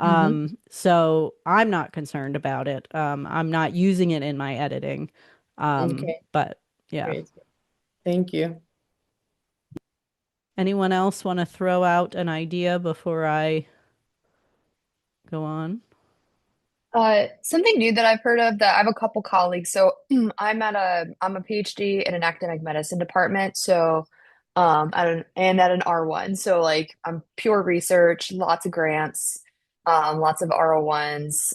[SPEAKER 2] Mm-hmm.
[SPEAKER 1] So I'm not concerned about it. I'm not using it in my editing.
[SPEAKER 2] Okay,
[SPEAKER 1] But yeah.
[SPEAKER 2] great. Thank you.
[SPEAKER 1] Anyone else want to throw out an idea before I go on?
[SPEAKER 5] Something new that I've heard of that I have a couple colleagues. So I'm a PhD in an academic medicine department. So at an R1. So like I'm pure research, lots of grants, lots of R01s.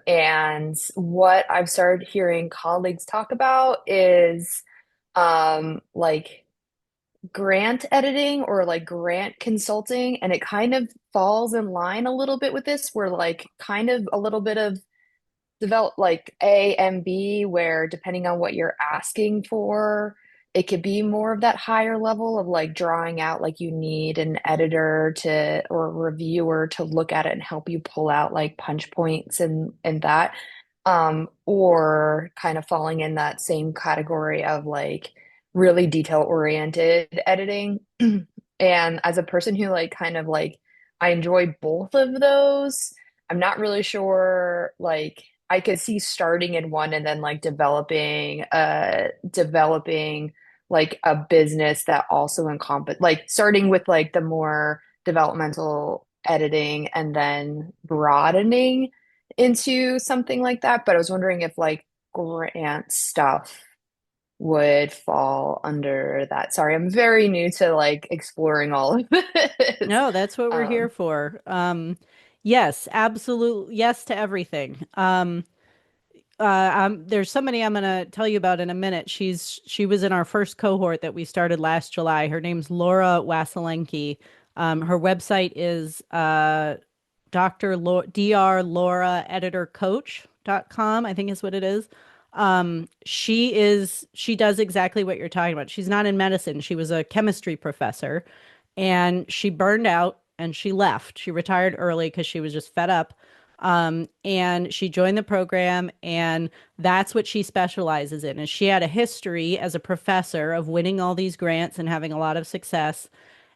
[SPEAKER 5] And what I've started hearing colleagues talk about is like grant editing or like grant consulting, and it kind of falls in line a little bit with this, where like kind of a little bit of develop like A and B, where depending on what you're asking for, it could be more of that higher level of like drawing out, like you need an editor to or a reviewer to look at it and help you pull out like punch points and that. Or kind of falling in that same category of like really detail oriented editing. And as a person who like kind of like I enjoy both of those, I'm not really sure like I could see starting in one and then like developing like a business that also encompass like starting with like the more developmental editing and then broadening into something like that. But I was wondering if like grant stuff would fall under that. Sorry, I'm very new to like exploring all of this.
[SPEAKER 1] No, that's what we're here
[SPEAKER 5] Um,
[SPEAKER 1] for. Yes, absolute yes to everything. There's somebody I'm going to tell you about in a minute. She was in our first cohort that we started last July. Her name's Laura Wasilenki. Her website is Dr. Laura Editor Coach.com, I think is what it is. She does exactly what you're talking about. She's not in medicine. She was a chemistry professor and she burned out and she left. She retired early because she was just fed up. And she joined the program, and that's what she specializes in. And she had a history as a professor of winning all these grants and having a lot of success.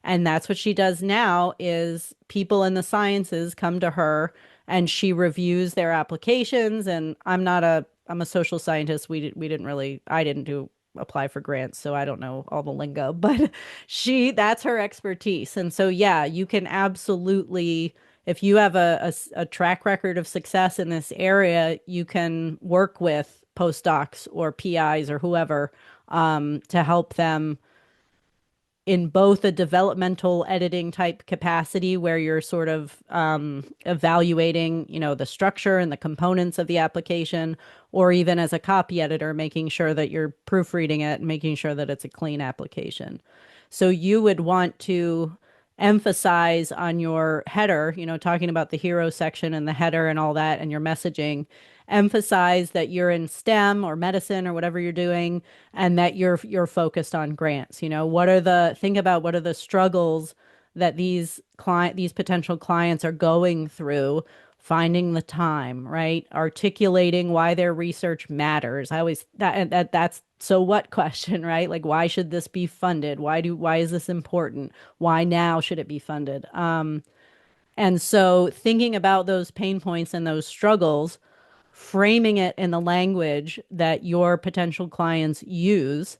[SPEAKER 1] And that's what she does now is people in the sciences come to her and she reviews their applications. And I'm a social scientist. We didn't really, I didn't do apply for grants, so I don't know all the lingo, but that's her expertise. And so, yeah, you can absolutely, if you have a track record of success in this area, you can work with postdocs or PIs or whoever to help them in both a developmental editing type capacity where you're sort of evaluating, the structure and the components of the application, or even as a copy editor, making sure that you're proofreading it and making sure that it's a clean application. So you would want to emphasize on your header, talking about the hero section and the header and all that and your messaging, emphasize that you're in STEM or medicine or whatever you're doing and that you're focused on grants. Think about what are the struggles that these potential clients are going through, finding the time, right? Articulating why their research matters. I always that's so what question, right? Like why should this be funded? Why is this important? Why now should it be funded? And so thinking about those pain points and those struggles, framing it in the language that your potential clients use,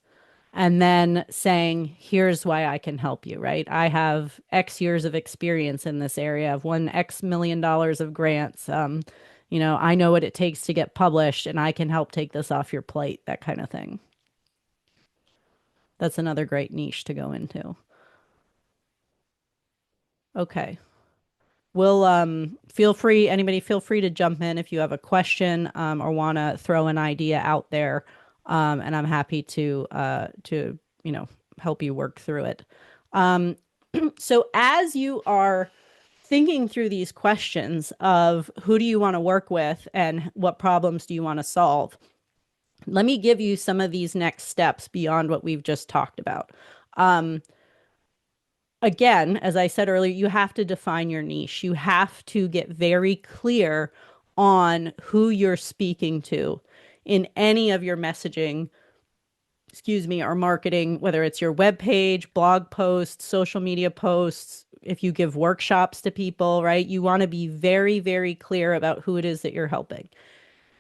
[SPEAKER 1] and then saying, here's why I can help you, right? I have X years of experience in this area. I've won X million dollars of grants. I know what it takes to get published, and I can help take this off your plate, that kind of thing. That's another great niche to go into. Okay. We'll anybody feel free to jump in if you have a question or want to throw an idea out there. And I'm happy to help you work through it. So as you are thinking through these questions of who do you want to work with and what problems do you want to solve, let me give you some of these next steps beyond what we've just talked about. Again, as I said earlier, you have to define your niche. You have to get very clear on who you're speaking to in any of your messaging, or marketing, whether it's your webpage, blog posts, social media posts, if you give workshops to people, right? You want to be very, very clear about who it is that you're helping.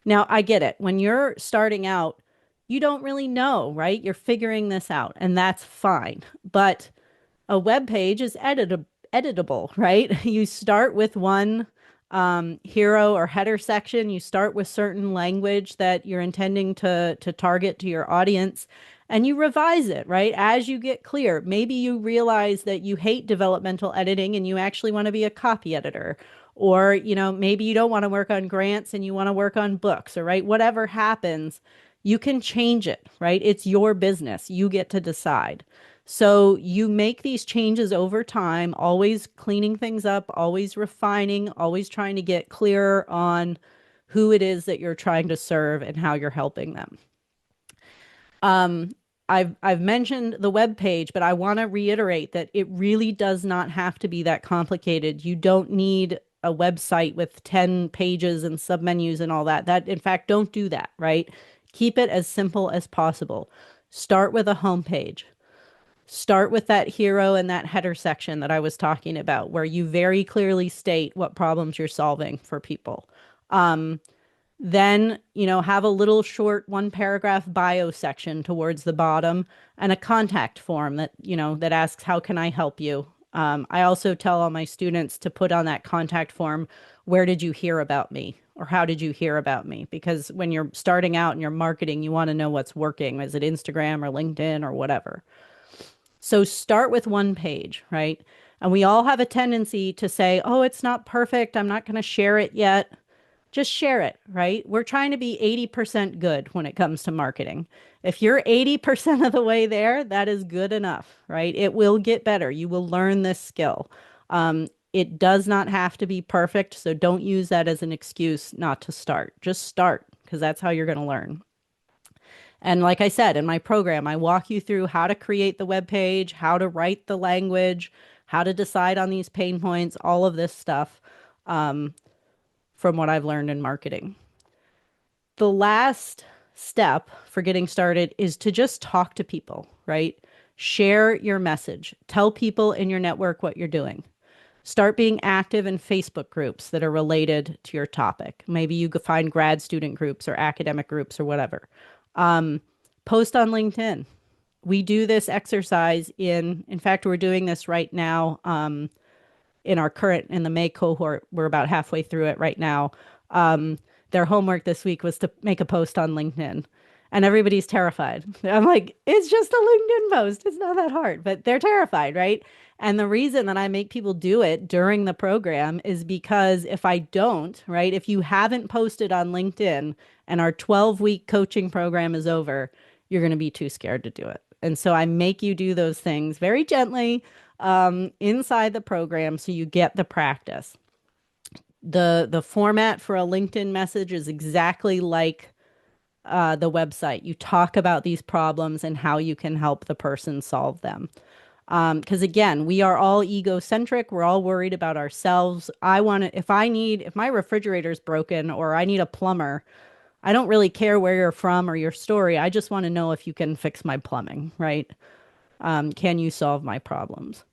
[SPEAKER 1] Now, I get it. When you're starting out, you don't really know, right? You're figuring this out, and that's fine. But a web page is editable, right? You start with one hero or header section. You start with certain language that you're intending to target to your audience, and you revise it, right? As you get clear, maybe you realize that you hate developmental editing and you actually want to be a copy editor. Or, maybe you don't want to work on grants and you want to work on books, or right, whatever happens, you can change it, right? It's your business. You get to decide. So you make these changes over time, always cleaning things up, always refining, always trying to get clearer on who it is that you're trying to serve and how you're helping them. I've mentioned the web page, but I want to reiterate that it really does not have to be that complicated. You don't need a website with 10 pages and submenus and all that. In fact, don't do that, right? Keep it as simple as possible. Start with a homepage. Start with that hero and that header section that I was talking about, where you very clearly state what problems you're solving for people. Then, have a little short one paragraph bio section towards the bottom and a contact form that asks, how can I help you? I also tell all my students to put on that contact form, where did you hear about me? Or how did you hear about me? Because when you're starting out and you're marketing, you want to know what's working. Is it Instagram or LinkedIn or whatever? So start with one page, right? And we all have a tendency to say, oh, it's not perfect. I'm not going to share it yet. Just share it, right? We're trying to be 80% good when it comes to marketing. If you're 80% of the way there, that is good enough, right? It will get better. You will learn this skill. It does not have to be perfect. So don't use that as an excuse not to start. Just start because that's how you're going to learn. And like I said, in my program, I walk you through how to create the web page, how to write the language, how to decide on these pain points, all of this stuff from what I've learned in marketing. The last step for getting started is to just talk to people, right? Share your message. Tell people in your network what you're doing. Start being active in Facebook groups that are related to your topic. Maybe you could find grad student groups or academic groups or whatever. Post on LinkedIn. We do this exercise in fact, we're doing this right now in the May cohort. We're about halfway through it right now. Their homework this week was to make a post on LinkedIn. And everybody's terrified. I'm like, it's just a LinkedIn post. It's not that hard, but they're terrified, right? And the reason that I make people do it during the program is because if I don't, right, if you haven't posted on LinkedIn and our 12-week coaching program is over, you're going to be too scared to do it. And so I make you do those things very gently inside the program so you get the practice. The format for a LinkedIn message is exactly like the website. You talk about these problems and how you can help the person solve them. Because again, we are all egocentric. We're all worried about ourselves. If my refrigerator's broken or I need a plumber, I don't really care where you're from or your story. I just want to know if you can fix my plumbing, right? Can you solve my problems?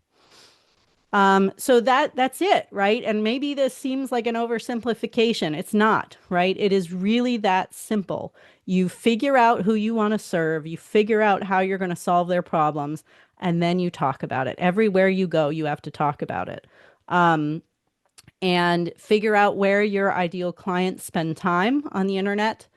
[SPEAKER 1] So that's it, right? And maybe this seems like an oversimplification. It's not, right? It is really that simple. You figure out who you want to serve, you figure out how you're going to solve their problems, and then you talk about it. Everywhere you go, you have to talk about it. And figure out where your ideal clients spend time on the internet.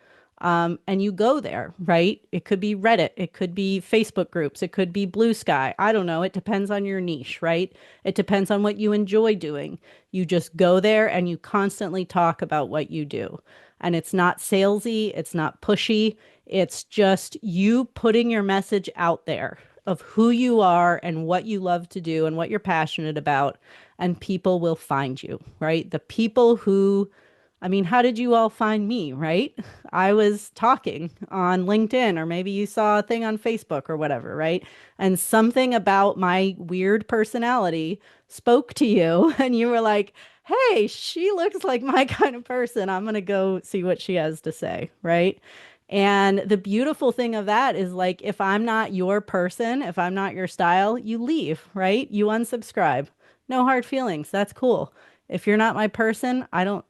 [SPEAKER 1] And you go there, right? It could be Reddit, it could be Facebook groups, it could be Blue Sky. I don't know. It depends on your niche, right? It depends on what you enjoy doing. You just go there and you constantly talk about what you do. And it's not salesy, it's not pushy. It's just you putting your message out there of who you are and what you love to do and what you're passionate about. And people will find you, right? The people who how did you all find me, right? I was talking on LinkedIn, or maybe you saw a thing on Facebook or whatever, right? And something about my weird personality spoke to you, and you were like, hey, she looks like my kind of person. I'm going to go see what she has to say, right? And the beautiful thing of that is like, if I'm not your person, if I'm not your style, you leave, right? You unsubscribe. No hard feelings. That's cool. If you're not my person, I don't,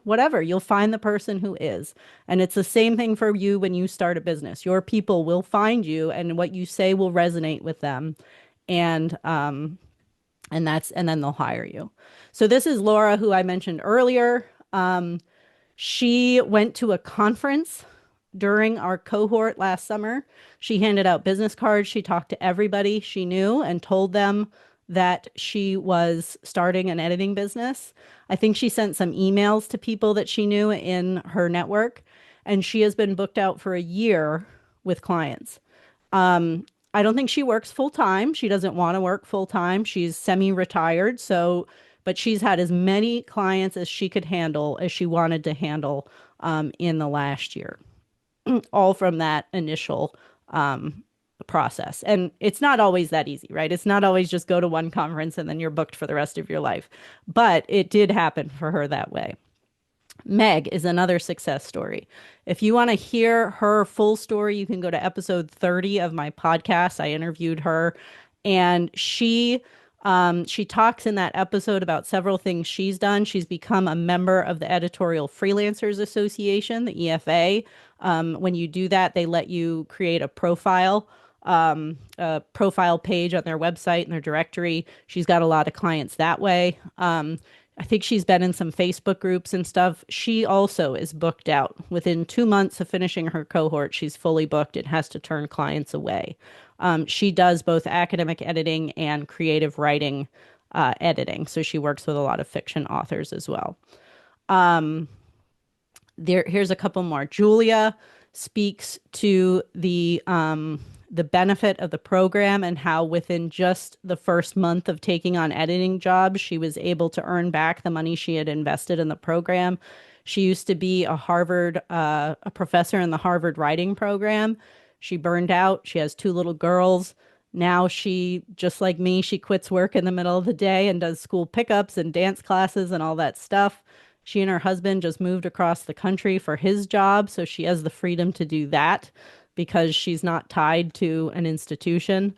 [SPEAKER 1] whatever, you'll find the person who is. And it's the same thing for you when you start a business. Your people will find you and what you say will resonate with them. And and then they'll hire you. So this is Laura, who I mentioned earlier. She went to a conference during our cohort last summer. She handed out business cards. She talked to everybody she knew and told them that she was starting an editing business. I think she sent some emails to people that she knew in her network, and she has been booked out for a year with clients. I don't think she works full time. She doesn't want to work full time. She's semi-retired, but she's had as many clients as she could handle as she wanted to handle in the last year, all from that initial process. And it's not always that easy, right? It's not always just go to one conference and then you're booked for the rest of your life. But it did happen for her that way. Meg is another success story. If you want to hear her full story, you can go to episode 30 of my podcast. I interviewed her, and she talks in that episode about several things she's done. She's become a member of the Editorial Freelancers Association, the EFA. When you do that, they let you create a profile page on their website and their directory. She's got a lot of clients that way. I think she's been in some Facebook groups and stuff. She also is booked out. Within 2 months of finishing her cohort, she's fully booked and has to turn clients away. She does both academic editing and creative writing editing. So she works with a lot of fiction authors as well. Here's a couple more. Julia speaks to the benefit of the program and how within just the first month of taking on editing jobs, she was able to earn back the money she had invested in the program. She used to be a professor in the Harvard writing program. She burned out. She has two little girls. Now she, just like me, she quits work in the middle of the day and does school pickups and dance classes and all that stuff. She and her husband just moved across the country for his job, so she has the freedom to do that because she's not tied to an institution.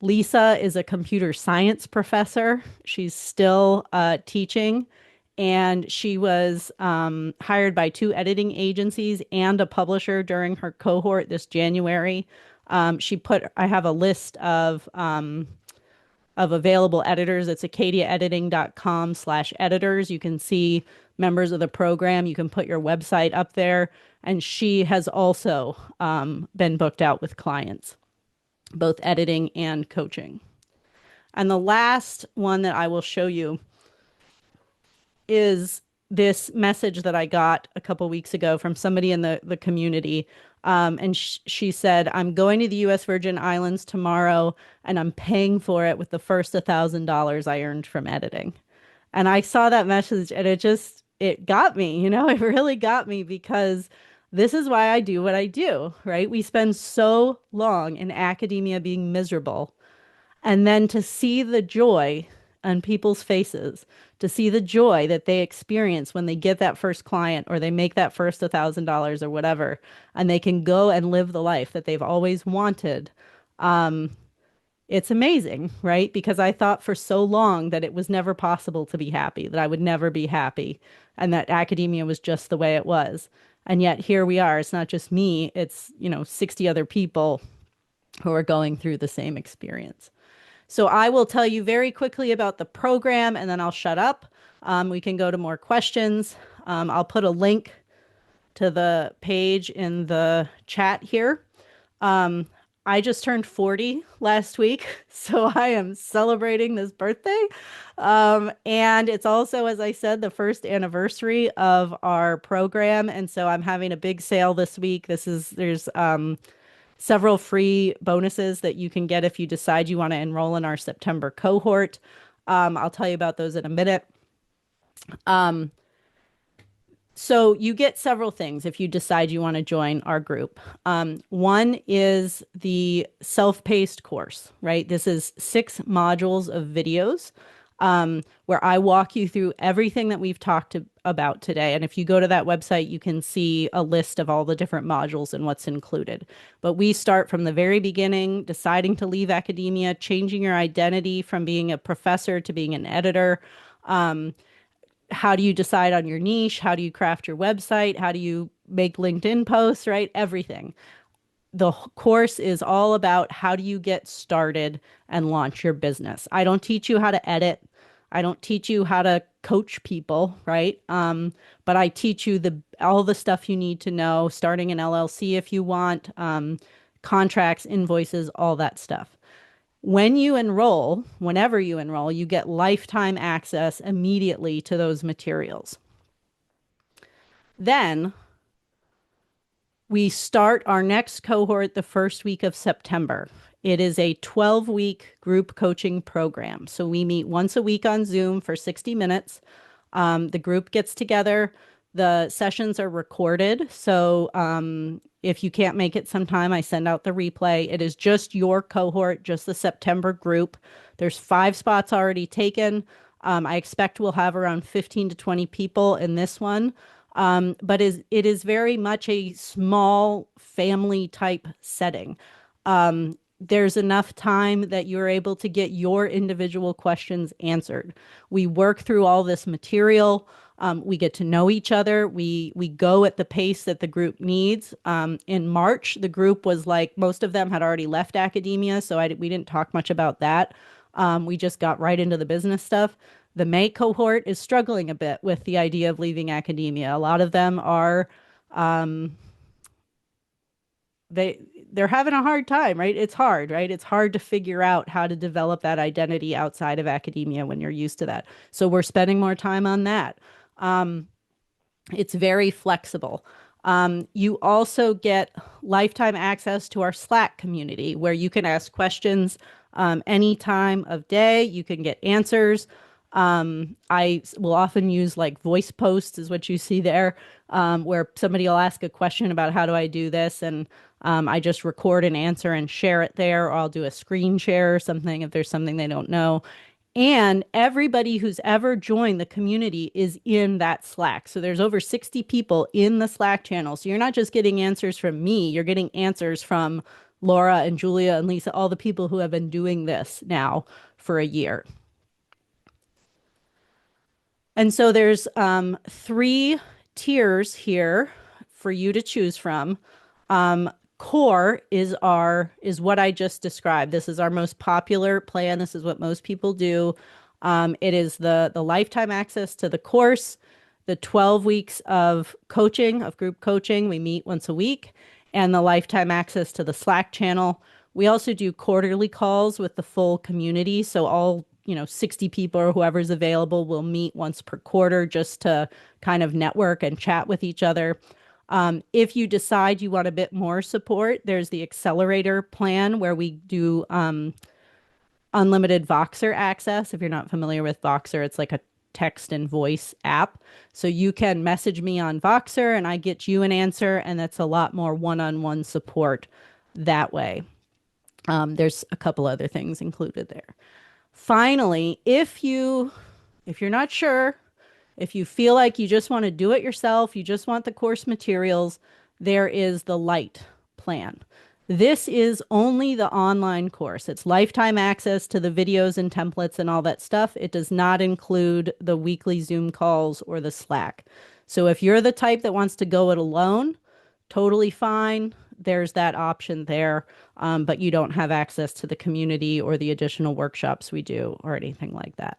[SPEAKER 1] Lisa is a computer science professor. She's still teaching, and she was hired by two editing agencies and a publisher during her cohort this January. I have a list of available editors. It's acadiaediting.com/editors. You can see members of the program. You can put your website up there. And she has also been booked out with clients, both editing and coaching. And the last one that I will show you is this message that I got a couple weeks ago from somebody in the community. And she said, I'm going to the U.S. Virgin Islands tomorrow, and I'm paying for it with the first $1,000 I earned from editing. And I saw that message, and it got me, it really got me because this is why I do what I do, right? We spend so long in academia being miserable, and then to see the joy on people's faces, to see the joy that they experience when they get that first client or they make that first $1,000 or whatever, and they can go and live the life that they've always wanted. It's amazing, right? Because I thought for so long that it was never possible to be happy, that I would never be happy, and that academia was just the way it was. And yet here we are. It's not just me, it's, 60 other people who are going through the same experience. So I will tell you very quickly about the program and then I'll shut up. We can go to more questions. I'll put a link to the page in the chat here. I just turned 40 last week, so I am celebrating this birthday. And it's also, as I said, the first anniversary of our program. And so I'm having a big sale this week. There's several free bonuses that you can get if you decide you want to enroll in our September cohort. I'll tell you about those in a minute. So you get several things if you decide you want to join our group. One is the self-paced course, right? This is 6 modules of videos where I walk you through everything that we've talked about today. And if you go to that website, you can see a list of all the different modules and what's included. But we start from the very beginning, deciding to leave academia, changing your identity from being a professor to being an editor. How do you decide on your niche? How do you craft your website? How do you make LinkedIn posts, right? Everything. The course is all about how do you get started and launch your business. I don't teach you how to edit. I don't teach you how to coach people, right? But I teach you all the stuff you need to know, starting an LLC if you want, contracts, invoices, all that stuff. Whenever you enroll, you get lifetime access immediately to those materials. Then we start our next cohort the first week of September. It is a 12-week group coaching program. So we meet once a week on Zoom for 60 minutes. The group gets together. The sessions are recorded. So if you can't make it sometime, I send out the replay. It is just your cohort, just the September group. There's 5 spots already taken. I expect we'll have around 15 to 20 people in this one. But it is very much a small family type setting. There's enough time that you're able to get your individual questions answered. We work through all this material. We get to know each other. We go at the pace that the group needs. In March, the group was like most of them had already left academia, so we didn't talk much about that. We just got right into the business stuff. The May cohort is struggling a bit with the idea of leaving academia. A lot of them are um, they they're having a hard time, right? It's hard, right? It's hard to figure out how to develop that identity outside of academia when you're used to that. So we're spending more time on that. Um, it's very flexible. You also get lifetime access to our Slack community where you can ask questions any time of day. You can get answers. I will often use like voice posts, is what you see there, where somebody will ask a question about how do I do this, and I just record an answer and share it there, or I'll do a screen share or something if there's something they don't know. And everybody who's ever joined the community is in that Slack. So there's over 60 people in the Slack channel. So you're not just getting answers from me, you're getting answers from Laura and Julia and Lisa, all the people who have been doing this now for a year. And so there's three tiers here for you to choose from. Um, Core is what I just described. This is our most popular plan. This is what most people do. It is the lifetime access to the course, the 12 weeks of coaching, of group coaching. We meet once a week, and the lifetime access to the Slack channel. We also do quarterly calls with the full community. So all, 60 people or whoever's available will meet once per quarter just to kind of network and chat with each other. If you decide you want a bit more support, there's the accelerator plan where we do unlimited Voxer access. If you're not familiar with Voxer, it's like a text and voice app. So you can message me on Voxer and I get you an answer, and that's a lot more one-on-one support that way. There's a couple other things included there. Finally, if you're not sure, if you feel like you just want to do it yourself, you just want the course materials, there is the light plan. This is only the online course. It's lifetime access to the videos and templates and all that stuff. It does not include the weekly Zoom calls or the Slack. So if you're the type that wants to go it alone, totally fine. There's that option there, but you don't have access to the community or the additional workshops we do or anything like that.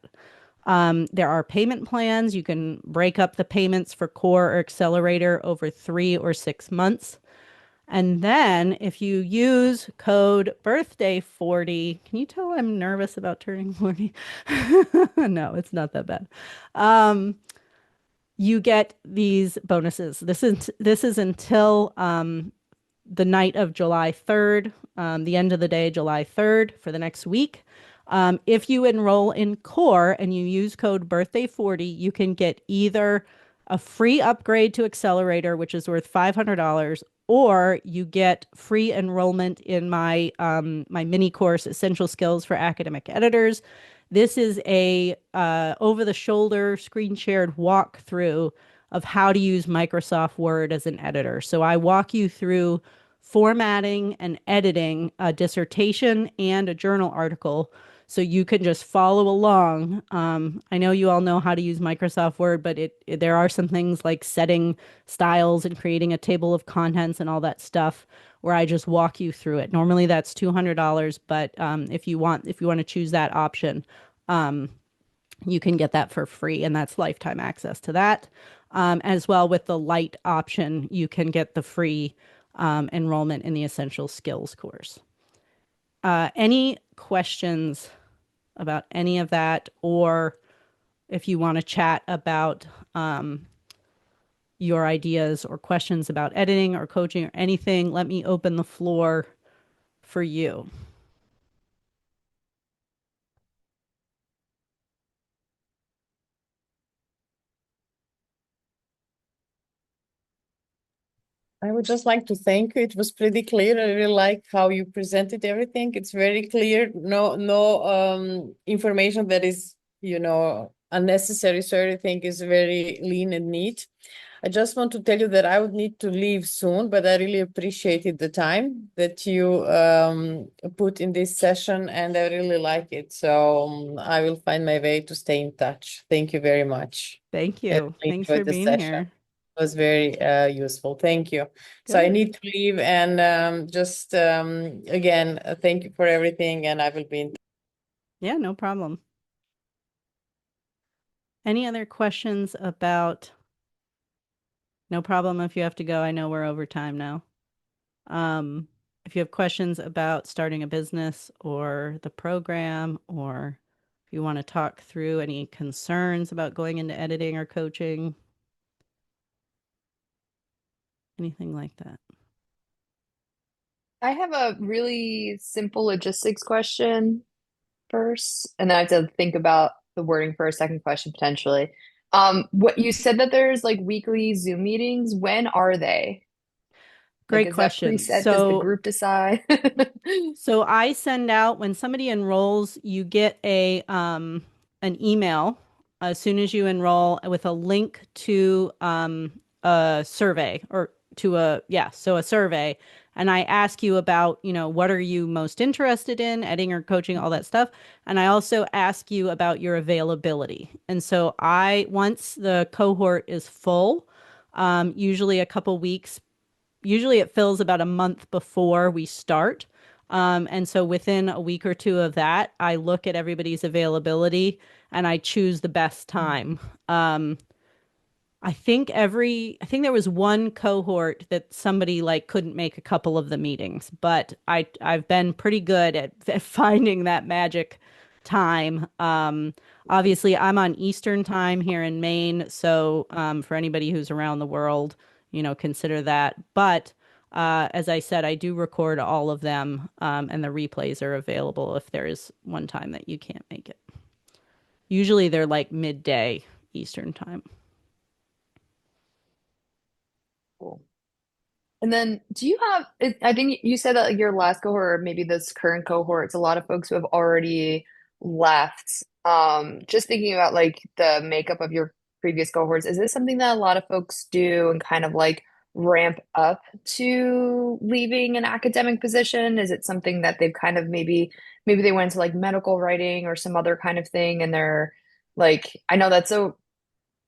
[SPEAKER 1] There are payment plans. You can break up the payments for core or accelerator over 3 or 6 months. And then if you use code birthday40, can you tell I'm nervous about turning 40? No, it's not that bad. You get these bonuses. This is until the night of July 3rd, the end of the day, July 3rd for the next week. If you enroll in Core and you use code birthday40, you can get either a free upgrade to Accelerator, which is worth $500, or you get free enrollment in my my mini course, Essential Skills for Academic Editors. This is a over-the-shoulder screen shared walkthrough of how to use Microsoft Word as an editor. So I walk you through formatting and editing a dissertation and a journal article so you can just follow along. I know you all know how to use Microsoft Word, but there are some things like setting styles and creating a table of contents and all that stuff where I just walk you through it. Normally that's $200, but if you want to choose that option, you can get that for free, and that's lifetime access to that. As well, with the light option, you can get the free enrollment in the Essential Skills course. Any questions about any of that, or if you want to chat about your ideas or questions about editing or coaching or anything, let me open the floor for you.
[SPEAKER 2] I would just like to thank you. It was pretty clear. I really like how you presented everything. It's very clear. No information that is, unnecessary, so everything is very lean and neat. I just want to tell you that I would need to leave soon, but I really appreciated the time that you put in this session, and I really like it. So I will find my way to stay in touch. Thank you very much.
[SPEAKER 1] Thank
[SPEAKER 2] I
[SPEAKER 1] you.
[SPEAKER 2] really
[SPEAKER 1] Thanks for
[SPEAKER 2] enjoyed the
[SPEAKER 1] being
[SPEAKER 2] session.
[SPEAKER 1] here.
[SPEAKER 2] It was very useful. Thank you. So I
[SPEAKER 1] Good.
[SPEAKER 2] need to leave, and just again, thank you for everything, and I will be in.
[SPEAKER 1] Yeah, no problem. Any other questions about, no problem if you have to go. I know we're over time now. Um, if you have questions about starting a business or the program, or if you want to talk through any concerns about going into editing or coaching, anything like that.
[SPEAKER 5] I have a really simple logistics question first, and then I have to think about the wording for a second question potentially. What you said that there's like weekly Zoom meetings. When are they? Like,
[SPEAKER 1] Great
[SPEAKER 5] is that
[SPEAKER 1] question.
[SPEAKER 5] preset? Does the group decide?
[SPEAKER 1] So I send out when somebody enrolls, you get a an email as soon as you enroll with a link to a survey or to a yeah, so a survey. And I ask you about, what are you most interested in, editing or coaching, all that stuff. And I also ask you about your availability. And so once the cohort is full, usually a couple weeks, usually it fills about a month before we start. And so within a week or two of that, I look at everybody's availability and I choose the best time. Um, I think there was one cohort that somebody like couldn't make a couple of the meetings, but I've been pretty good at finding that magic time. Obviously I'm on Eastern time here in Maine, so for anybody who's around the world, consider that. But as I said, I do record all of them, and the replays are available if there is one time that you can't make it. Usually they're like midday Eastern time.
[SPEAKER 5] Cool. And then do you have, I think you said that like your last cohort, or maybe this current cohort, it's a lot of folks who have already left. Just thinking about like the makeup of your previous cohorts, is this something that a lot of folks do and kind of like ramp up to leaving an academic position? Is it something that they've kind of maybe they went to like medical writing or some other kind of thing and they're like, I know that's a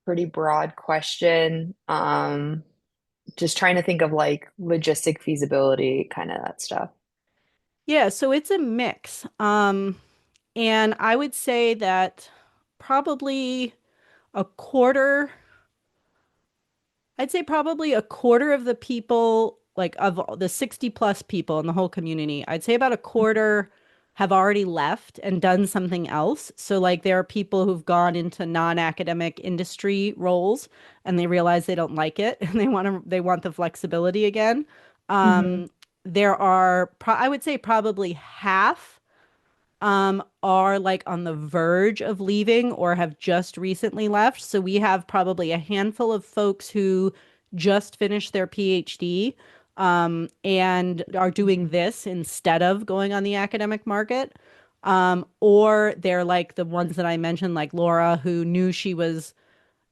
[SPEAKER 5] pretty broad question. Just trying to think of like logistic feasibility, kind of that stuff.
[SPEAKER 1] Yeah, so it's a mix. And I would say that probably a quarter, I'd say probably a quarter of the people, like of the 60 plus people in the whole community, I'd say about a quarter have already left and done something else. So, like, there are people who've gone into non-academic industry roles and they realize they don't like it and they want the flexibility again.
[SPEAKER 5] Hmm.
[SPEAKER 1] Um, there are, I would say probably half are like on the verge of leaving or have just recently left. So we have probably a handful of folks who just finished their PhD, and are doing this instead of going on the academic market. Or they're like the ones that I mentioned, like Laura, who knew she was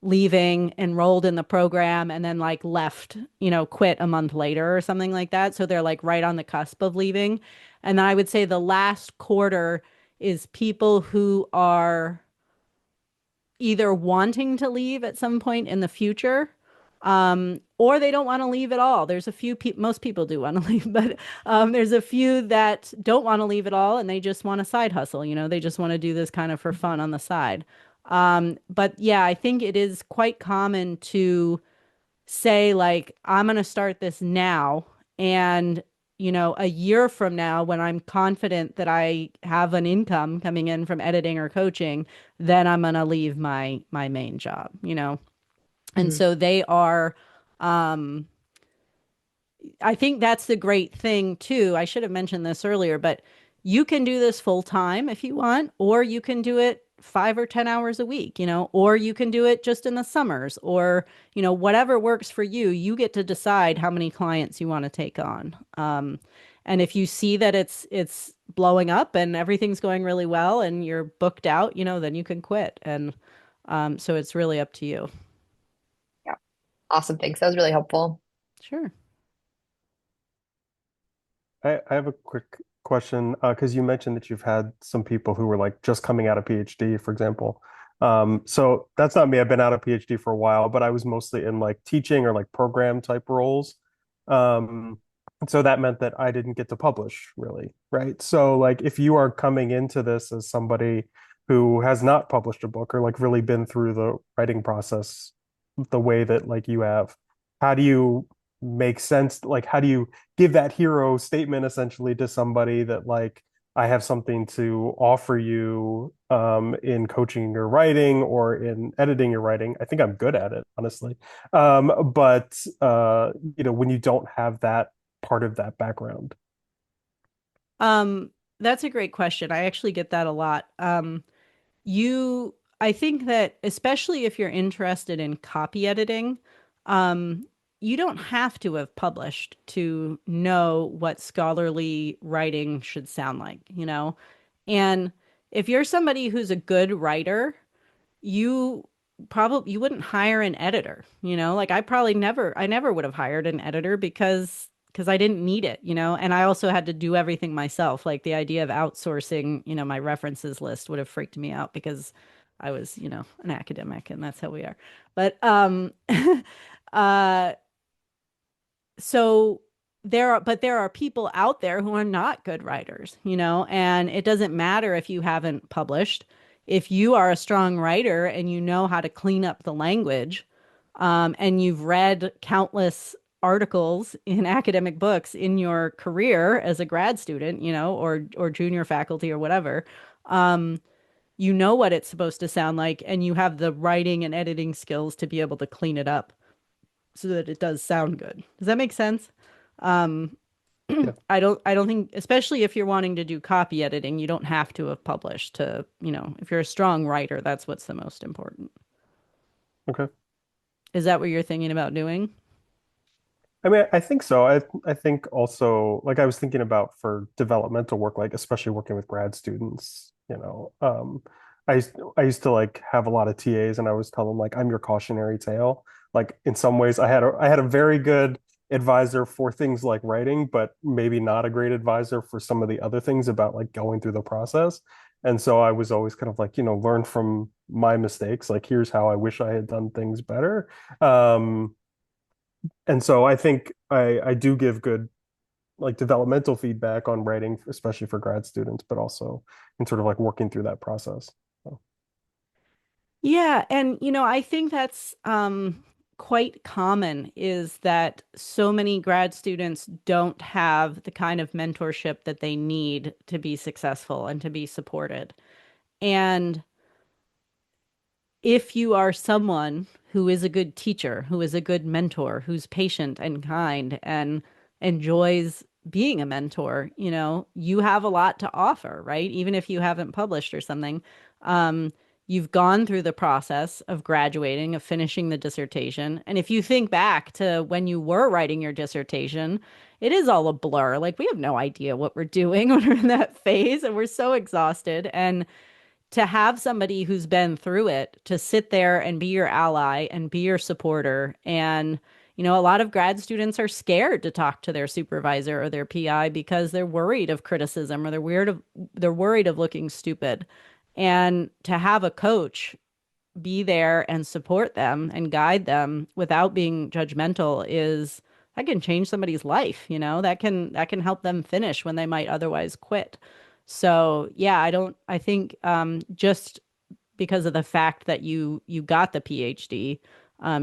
[SPEAKER 1] leaving, enrolled in the program, and then like left, quit a month later or something like that. So they're like right on the cusp of leaving. And then I would say the last quarter is people who are either wanting to leave at some point in the future, or they don't want to leave at all. There's a few people, most people do want to leave, but there's a few that don't want to leave at all and they just want a side hustle. They just want to do this kind of for fun on the side. But yeah, I think it is quite common to say, like, I'm going to start this now. And, a year from now, when I'm confident that I have an income coming in from editing or coaching, then I'm going to leave my main job. And
[SPEAKER 5] Hmm.
[SPEAKER 1] so they are, um, I think that's the great thing too. I should have mentioned this earlier, but you can do this full time if you want, or you can do it 5 or 10 hours a week, or you can do it just in the summers, or, whatever works for you. You get to decide how many clients you want to take on. And if you see that it's blowing up and everything's going really well and you're booked out, then you can quit. And So it's really up to you.
[SPEAKER 5] Yeah. Awesome. Thanks. That was really helpful.
[SPEAKER 1] Sure.
[SPEAKER 6] I have a quick question because you mentioned that you've had some people who were like just coming out of PhD, for example. So that's not me. I've been out of PhD for a while, but I was mostly in like teaching or like program type roles. And so that meant that I didn't get to publish really, right? So like if you are coming into this as somebody who has not published a book or like really been through the writing process the way that like you have, how do you make sense? Like how do you give that hero statement essentially to somebody that like I have something to offer you in coaching your writing or in editing your writing. I think I'm good at it, honestly. But when you don't have that part of that background.
[SPEAKER 1] Um, that's a great question. I actually get that a lot. You, I think that especially if you're interested in copy editing, um, you don't have to have published to know what scholarly writing should sound like, you know? And if you're somebody who's a good writer, you you wouldn't hire an editor, you know? Like I never would have hired an editor because I didn't need it, you know? And I also had to do everything myself. Like the idea of outsourcing, you know, my references list would have freaked me out because I was, you know, an academic and that's how we are. But uh so there are people out there who are not good writers, you know, and it doesn't matter if you haven't published. If you are a strong writer and you know how to clean up the language, and you've read countless articles in academic books in your career as a grad student, you know, or junior faculty or whatever, um, you know what it's supposed to sound like, and you have the writing and editing skills to be able to clean it up so that it does sound good. Does that make sense? Um,
[SPEAKER 6] Yeah.
[SPEAKER 1] I don't think, especially if you're wanting to do copy editing, you don't have to have published to, you know, if you're a strong writer, that's what's the most important.
[SPEAKER 6] Okay.
[SPEAKER 1] Is that what you're thinking about doing?
[SPEAKER 6] I mean, I think so. I think also like I was thinking about for developmental work, like especially working with grad students, I used to like have a lot of TAs and I always tell them like I'm your cautionary tale. Like in some ways I had a very good advisor for things like writing, but maybe not a great advisor for some of the other things about like going through the process. And so I was always kind of like, learn from my mistakes. Like here's how I wish I had done things better. And so I think I do give good like developmental feedback on writing, especially for grad students, but also in sort of like working through that process. So,
[SPEAKER 1] Yeah, and you know, I think that's quite common is that so many grad students don't have the kind of mentorship that they need to be successful and to be supported. And if you are someone who is a good teacher, who is a good mentor, who's patient and kind and enjoys being a mentor, you know, you have a lot to offer, right? Even if you haven't published or something. Um, you've gone through the process of graduating, of finishing the dissertation. And if you think back to when you were writing your dissertation, it is all a blur. Like we have no idea what we're doing when we're in that phase and we're so exhausted. And to have somebody who's been through it to sit there and be your ally and be your supporter. And, you know, a lot of grad students are scared to talk to their supervisor or their PI because they're worried of criticism or they're worried of looking stupid. And to have a coach be there and support them and guide them without being judgmental is that can change somebody's life, you know, that can help them finish when they might otherwise quit. So yeah, I think just because of the fact that you got the PhD,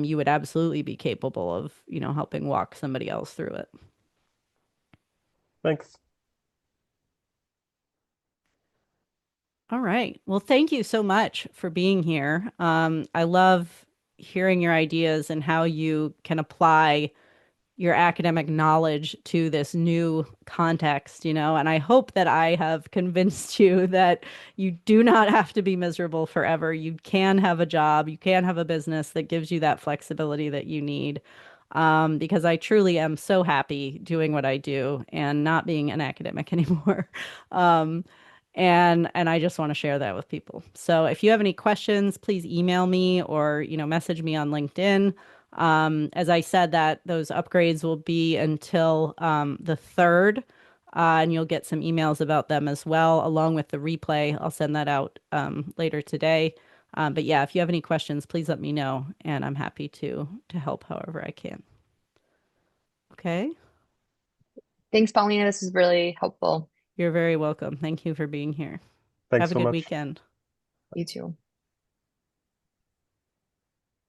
[SPEAKER 1] you would absolutely be capable of, you know, helping walk somebody else through it.
[SPEAKER 6] thanks.
[SPEAKER 1] All right. Well, thank you so much for being here. I love hearing your ideas and how you can apply your academic knowledge to this new context, you know, and I hope that I have convinced you that you do not have to be miserable forever. You can have a job, you can have a business that gives you that flexibility that you need. Because I truly am so happy doing what I do and not being an academic anymore. Um, And I just want to share that with people. So if you have any questions, please email me or, message me on LinkedIn. As I said, that those upgrades will be until the 3rd, and you'll get some emails about them as well, along with the replay. I'll send that out later today. But yeah, if you have any questions, please let me know, and I'm happy to help however I can. Okay,
[SPEAKER 5] Thanks, Paulina. This is really helpful.
[SPEAKER 1] you're very welcome. Thank you for being here.
[SPEAKER 6] Thanks
[SPEAKER 1] Have a
[SPEAKER 6] so
[SPEAKER 1] good
[SPEAKER 6] much.
[SPEAKER 1] weekend.
[SPEAKER 5] You too.